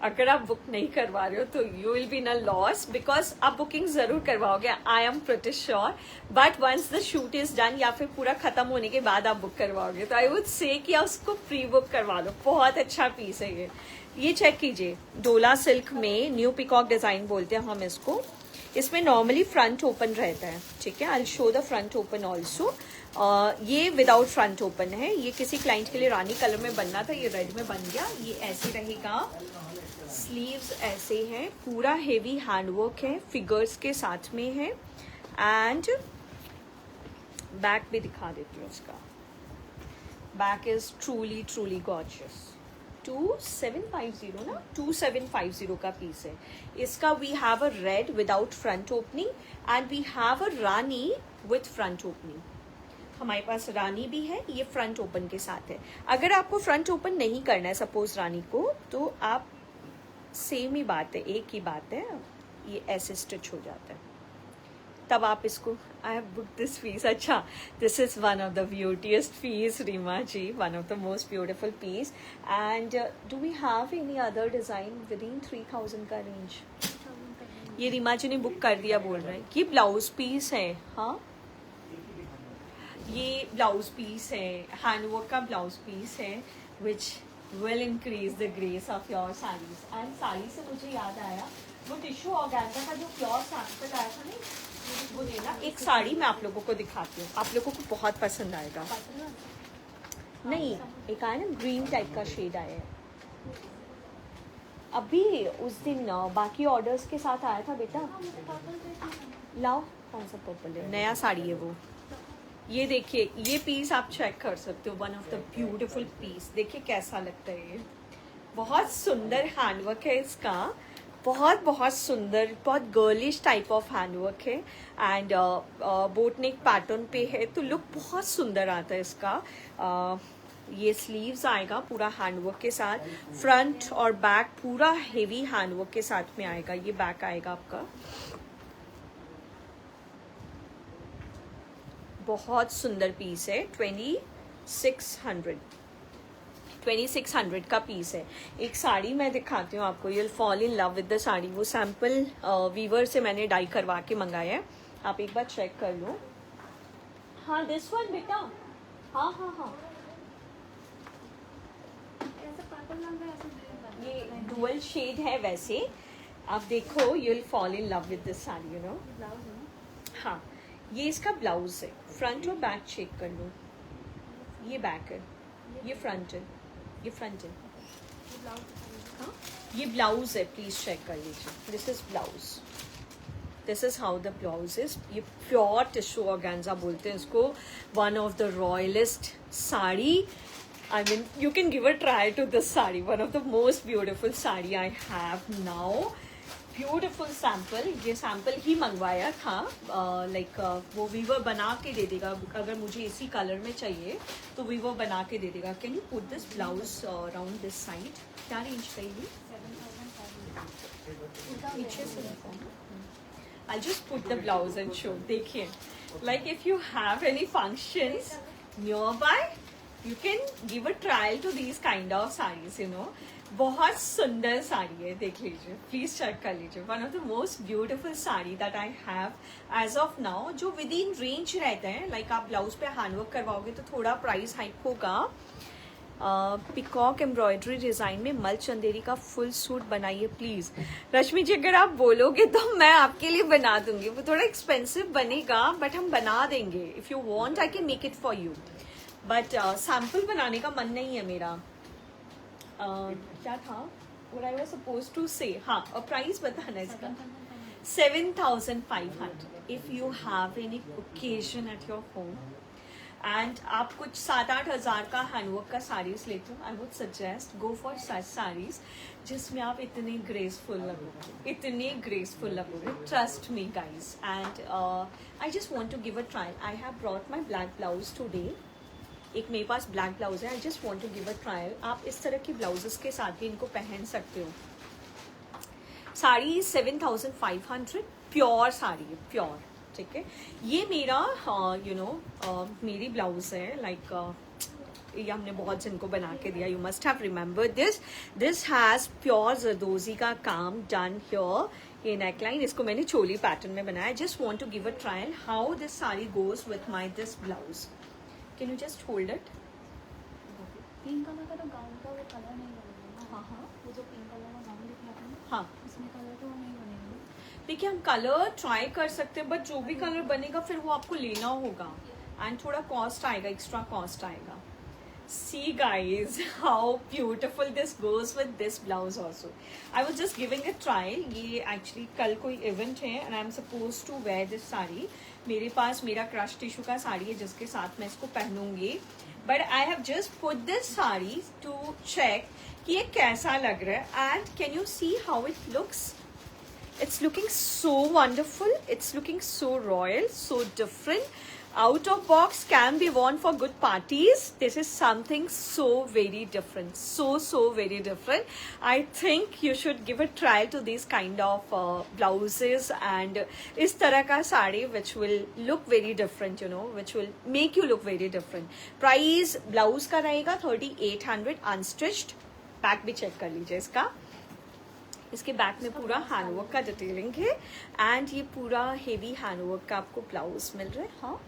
अगर आप बुक नहीं करवा रहे हो तो you will be in a loss, because आप बुकिंग जरूर करवाओगे, I am pretty sure, but once the shoot is done या फिर पूरा खत्म होने के बाद आप बुक करवाओगे तो आई वुड से कि आप उसको प्री बुक करवा लो। बहुत अच्छा पीस है ये चेक कीजिए। डोला सिल्क में न्यू पिकॉक डिजाइन बोलते हैं हम इसको। इसमें नॉर्मली फ्रंट ओपन रहता है, ठीक है, I will show the front open also. ये विदाउट फ्रंट ओपन है। ये किसी क्लाइंट के लिए रानी कलर में बनना था, ये रेड में बन गया। ये ऐसे रहेगा, स्लीव्स ऐसे हैं, पूरा हेवी हैंडवर्क है, फिगर्स के साथ में है। एंड बैक भी दिखा देती हूँ उसका। Back is truly truly gorgeous. 2750 ना, 2750 का पीस है। इसका we have a red without front opening and we have a रानी विथ फ्रंट ओपनिंग। हमारे पास रानी भी है, ये फ्रंट ओपन के साथ है। अगर आपको फ्रंट ओपन नहीं करना है सपोज रानी को, तो आप सेम ही बात है, एक ही बात है, ये ऐसे स्टिच हो जाता है, तब आप इसको, I have book this piece. अच्छा, this is one of the beautiest piece Reema ji, one of the most beautiful piece. And do we have any other design within 3000 का रेंज? ये रीमा जी ने बुक कर दिया बोल रहे हैं। ये ब्लाउज पीस है, हाँ ये ब्लाउज पीस है, हैंडवर्क का ब्लाउज पीस है, which will increase the grace of your saris. And sari से मुझे याद आया, वो टिश्यू ऑर्गेन्जा का जो प्योर सैंपल आया था ना, वो लेना। एक साड़ी मैं आप लोगों को दिखाती हूँ, आप लोगों को बहुत पसंद आएगा। नहीं, एक आया ना ग्रीन टाइप का शेड आया है, अभी उस दिन बाकी ऑर्डर्स के साथ आया था बेटा। लाओ, कौन सा पर्पल है, नया साड़ी है वो। ये देखिए, ये पीस आप चेक कर सकते हो, one of the beautiful piece. देखिए कैसा लगता है ये, बहुत सुंदर हैंडवर्क है इसका, बहुत बहुत सुंदर, बहुत गर्लिश टाइप ऑफ हैंडवर्क है। एंड बोटनेक पैटर्न पे है, तो लुक बहुत सुंदर आता है इसका। ये स्लीव्स आएगा पूरा हैंडवर्क के साथ, फ्रंट और बैक पूरा हेवी हैंडवर्क के साथ में आएगा। ये बैक आएगा आपका, बहुत सुंदर पीस है। 2600 का पीस है। एक साड़ी मैं दिखाती हूँ आपको, you'll fall in love with the sari. वो सैम्पल वीवर से मैंने डाई करवा के मंगाया है, आप एक बार चेक कर लो। हाँ दिस वन बेटा, हाँ हाँ हाँ, ये डुअल शेड है वैसे, आप देखो, you'll fall in love with this sari, you know. हाँ, ये इसका ब्लाउज है, फ्रंट और बैक चेक कर लो। ये बैक है, ये फ्रंट है, ये फ्रंट है, हाँ ये ब्लाउज है, प्लीज चेक कर लीजिए। This is blouse, this is how the blouse is. ये प्योर टिश्यू ऑर्गेन्जा बोलते हैं इसको, one of the royalest sari. I mean, you can give a try to this sari, one of the most beautiful sari I have now. Beautiful sample, ये sample ही मंगवाया था, like वो Weaver बना के दे देगा। अगर मुझे इसी कलर में चाहिए तो वीवर बना के दे देगा। Can you put this blouse around this side? क्या रेंज रहेगी? I just put the blouse and show. देखिए, like if you have any functions nearby, you can give a trial to these kind of saris, you know. बहुत सुंदर साड़ी है, देख लीजिए, please check कर लीजिए। One of the most beautiful sari that I have as of now, जो within range रहते हैं। लाइक आप ब्लाउज पे हैंडवर्क करवाओगे तो थोड़ा प्राइस हाइक होगा। पिकॉक एम्ब्रॉयडरी डिजाइन में मल चंदेरी का फुल सूट बनाइए प्लीज। रश्मि जी, अगर आप बोलोगे तो मैं आपके लिए बना दूंगी। वो थोड़ा एक्सपेंसिव बनेगा बट हम बना देंगे। If you want I can make it for you, but sample बनाने का मन नहीं है मेरा। क्या था what I was supposed to say? हाँ, और प्राइस बताना इसका 7500 if you have any occasion at your home and आप कुछ 7-8 हज़ार का हैंडवर्क का साड़ीज लेते हो, I would suggest go for such saris जिसमें आप इतने ग्रेसफुल लगोगे, इतने ग्रेसफुल लगोगे, trust me guys. And I just want to give a try. I have brought my black blouse today. एक मेरे पास ब्लैक ब्लाउज है. I just want to give a trial. आप इस तरह की ब्लाउजेस के साथ भी इनको पहन सकते हो. साड़ी 7,500 प्योर साड़ी है, प्योर. ठीक है, ये मेरा मेरी ब्लाउज है. लाइक ये हमने बहुत जिनको बना के दिया. You must have remember this has pure zardozi का काम डन हियर. ये नेकलाइन, इसको मैंने चोली पैटर्न में बनाया. Just want to give a trial how this sari goes with my this blouse. Can you just hold it. Pink colour का तो gown का वो कलर नहीं बनेगा. हाँ हाँ वो जो पिंक कलर का गाउन दिखाया था ना, हाँ, उसमें कलर तो वो नहीं बनेगा. देखिए हम कलर ट्राई कर सकते हैं, बट जो भी कलर बनेगा फिर वो आपको लेना होगा एंड थोड़ा कॉस्ट आएगा, एक्स्ट्रा कॉस्ट आएगा. See guys how beautiful this goes with this blouse also. I was just giving a try. ये actually कल कोई event है and I'm supposed to wear this sari. मेरे पास मेरा क्रश टिश्यू का साड़ी है जिसके साथ मैं इसको पहनूंगी. But I have just put this sari to check कि ये कैसा लग रहा है. And can you see how it looks? It's looking so wonderful. It's looking so royal, so different. Out of box can be worn for good parties. This is something so very different, so very different. I think you should give a trial to these kind of blouses and is tarah ka sari which will look very different, you know, which will make you look very different. Price blouse का रहेगा 3800 unstitched. Back भी check कर लीजिए इसका. इसके back में पूरा handwork का डिटेलिंग है एंड ये पूरा हेवी हैंडवर्क का आपको ब्लाउज मिल रहा है. हाँ,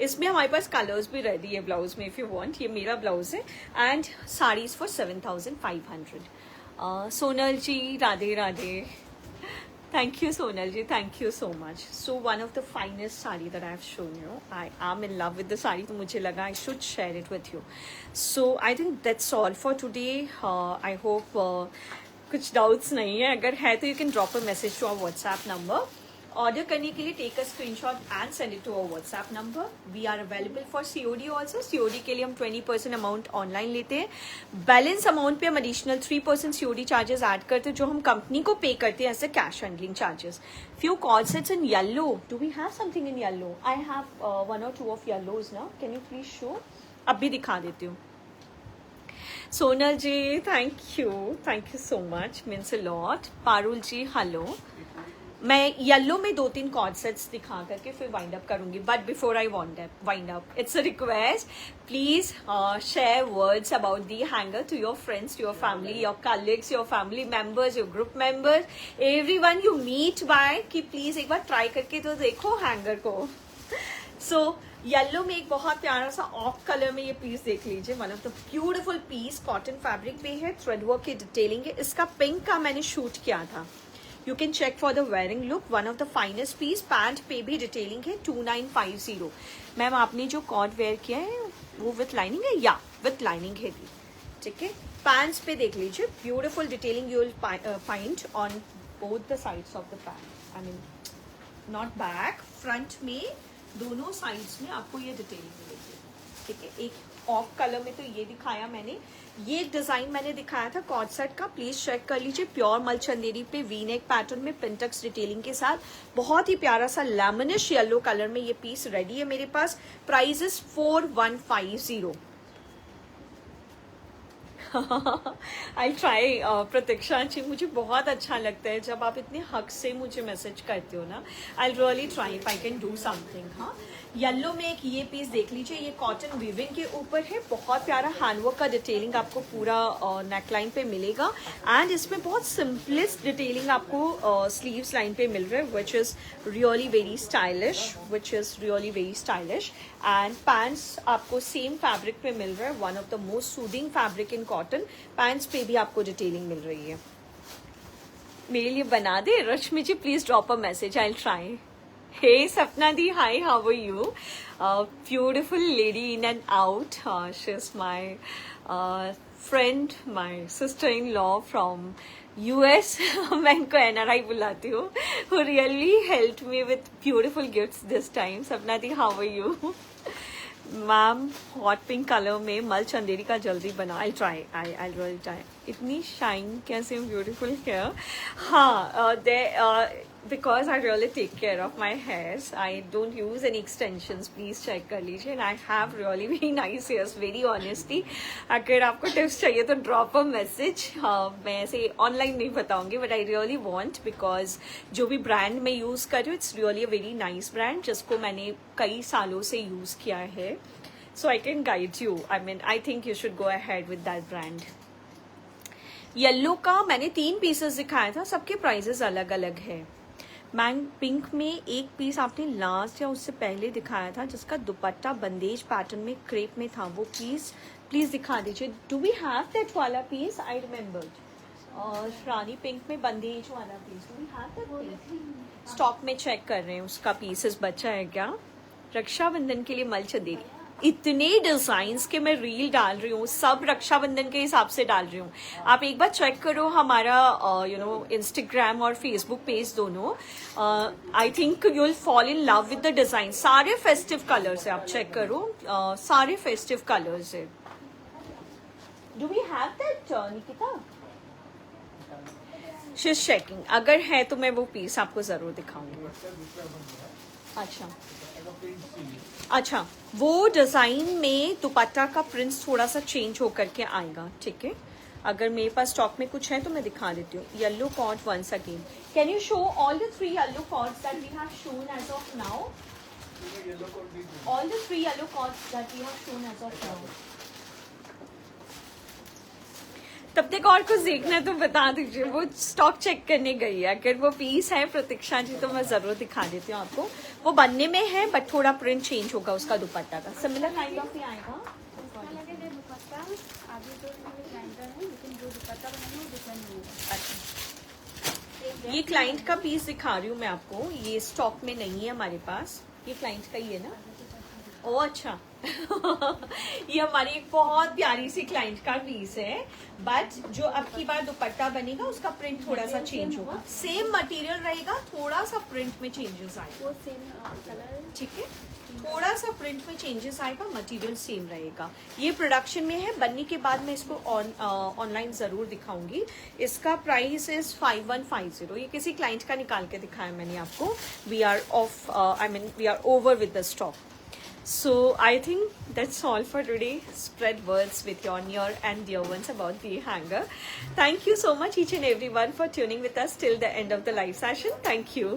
इसमें हमारे पास कलर्स भी रेडी है ब्लाउज में इफ यू वांट. ये मेरा ब्लाउज है and saris for 7,500. Sonal ji Radhe Radhe. Thank you Sonal ji, thank you so much. So one of the finest sari that I have shown you. I am in love with the sari, तो मुझे लगा I should share it with you. So I think that's all for today. I hope कुछ doubts नहीं है. अगर है तो you can drop a message to our WhatsApp number. Order करने के लिए take a screenshot and send it to our WhatsApp number. We are available for COD also. COD के लिए हम 20% अमाउंट ऑनलाइन लेते हैं. बैलेंस अमाउंट पे हम एडिशनल 3% सीओडी चार्जेस ऐड करते हैं जो हम कंपनी को पे करते हैं as a cash handling charges. Few cord sets in yellow. Do we have something in yellow? I have 1 or 2 of yellows ना. Can you please show? अब भी दिखा देती हूँ. Sonal ji thank you so much, means a lot. Parul ji hello. मैं yellow में 2-3 cord sets दिखा करके फिर वाइंड अप करूंगी. But before I wind up it's a request, please share words about the hanger to your friends, to your family, your colleagues, your family members, your group members, everyone you meet by, कि please एक बार try करके तो देखो hanger को. So yellow में एक बहुत प्यारा सा ऑफ कलर में ये पीस देख लीजिए. One of the beautiful piece, cotton fabric पे है, थ्रेड वर्क की डिटेलिंग है. इसका पिंक का मैंने शूट किया था. You can check for the wearing look. One of the finest piece. Pant पे भी डिटेलिंग है. 2950. मैम आपने जो कॉट वेयर किया है वो विथ लाइनिंग है? या विथ लाइनिंग है दी. ठीक है, पैंट्स पे देख लीजिए, beautiful detailing you will find on both the sides of the pant. I mean not back, front में दोनों साइड्स में आपको ये डिटेलिंग मिलेगी. ठीक है, एक ऑफ कलर में तो ये दिखाया मैंने. ये डिजाइन मैंने दिखाया था कॉर्ड सेट का, प्लीज चेक कर लीजिए. प्योर मल चंदेरी पे वी नेक पैटर्न में पिंटक्स डिटेलिंग के साथ बहुत ही प्यारा सा लेमनिश येलो कलर में ये पीस रेडी है मेरे पास. Price is 4150. I try. Pratiksha ji, मुझे बहुत अच्छा लगता है जब आप इतने हक से मुझे मैसेज करते हो ना. आई really try if I can do something. हाँ, येलो में एक ये पीस देख लीजिए. ये कॉटन वीविंग के ऊपर है. बहुत प्यारा हैंडवर्क का डिटेलिंग आपको पूरा नेकलाइन पे मिलेगा एंड इसमें बहुत सिंपलेस्ट डिटेलिंग आपको स्लीव्स लाइन पे मिल रहा है which is really very stylish. And pants आपको सेम फैब्रिक पे मिल रहा है. One of the most soothing fabric in cotton. Pants पे भी आपको डिटेलिंग मिल रही है. मेरे लिए बना दे Rashmi ji, please drop a message, I will try. Hey Sapna Di, hi, how are you? Beautiful lady in and out. She's my friend, my sister-in-law from US. मैं इनको NRI बुलाती हूँ. Who really helped me with beautiful gifts this time. Sapna Di, how are you? Ma'am hot pink colour में मल चंदेरी का जल्दी बना. I try. I really try. इतनी शाइन कैसे ब्यूटीफुल हेयर. हाँ, दे because I really take care of my hairs. I don't use any extensions. Please check कर लीजिए. And I have really very nice hairs. Very honestly, अगर आपको tips चाहिए तो drop a message. मैं ऐसे online नहीं बताऊंगी, but I really want because जो भी brand मैं use कर रही हूँ, it's really a very nice brand जिसको मैंने कई सालों से use किया है. So I can guide you. I mean, I think you should go ahead with that brand. Yellow का मैंने 3 पीसेस दिखाया था. सबके प्राइसेस अलग अलग है. मैंग पिंक में एक पीस आपने लास्ट या उससे पहले दिखाया था जिसका दुपट्टा बंदेज पैटर्न में क्रेप में था. वो पीस प्लीज दिखा दीजिए. डू वी हैव दैट वाला पीस? I remembered. और रानी पिंक में बंदेज वाला piece, do we have that piece? Stock में चेक कर रहे हैं उसका पीसेस बचा है क्या. रक्षाबंधन के लिए मल चंदेरी. इतने डिजाइन्स के मैं रील डाल रही हूँ, सब रक्षाबंधन के हिसाब से डाल रही हूँ. आप एक बार चेक करो हमारा इंस्टाग्राम और फेसबुक पेज दोनों. I think you will fall in love with the design. सारे फेस्टिव कलर्स है, आप चेक करो. सारे फेस्टिव कलर्स है. Do we have that Nikita? She is checking. अगर है तो मैं वो पीस आपको जरूर दिखाऊंगी. अच्छा, वो डिजाइन में दुपट्टा का प्रिंट्स थोड़ा सा चेंज होकर के आएगा. ठीक है, अगर मेरे पास स्टॉक में कुछ है तो मैं दिखा देती हूँ. Yellow cord once again. Can you show all the 3 yellow cords that we have shown as of now? All the 3 yellow cords that we have shown as of now. तब तक और कुछ देखना है तो बता दीजिए. वो स्टॉक चेक करने गई है. अगर वो पीस है प्रतीक्षा जी तो मैं जरूर दिखा देती हूँ आपको. वो बनने में है बट थोड़ा प्रिंट चेंज होगा उसका दुपट्टा का. सिमिलर काइंड ऑफ ही आएगा. अच्छा, ये क्लाइंट का पीस दिखा रही हूँ मैं आपको. ये स्टॉक में नहीं है हमारे पास. ये क्लाइंट का ही है ना? ओ अच्छा. ये हमारी एक बहुत प्यारी सी क्लाइंट का पीस है. बट जो अब की बार दुपट्टा बनेगा उसका प्रिंट थोड़ा सा चेंज होगा. सेम मटेरियल रहेगा, थोड़ा सा प्रिंट में चेंजेस आएगा. ठीक है, थोड़ा सा प्रिंट में चेंजेस आएगा, मटेरियल सेम रहेगा. ये प्रोडक्शन में है. बनने के बाद मैं इसको ऑनलाइन जरूर दिखाऊंगी. इसका प्राइस इज 5150. ये किसी क्लाइंट का निकाल के दिखाया मैंने आपको. We are of we are over with the stock. So I think that's all for today. Spread words with your near and dear ones about the hanger. Thank you so much each and everyone for tuning with us till the end of the live session. Thank you.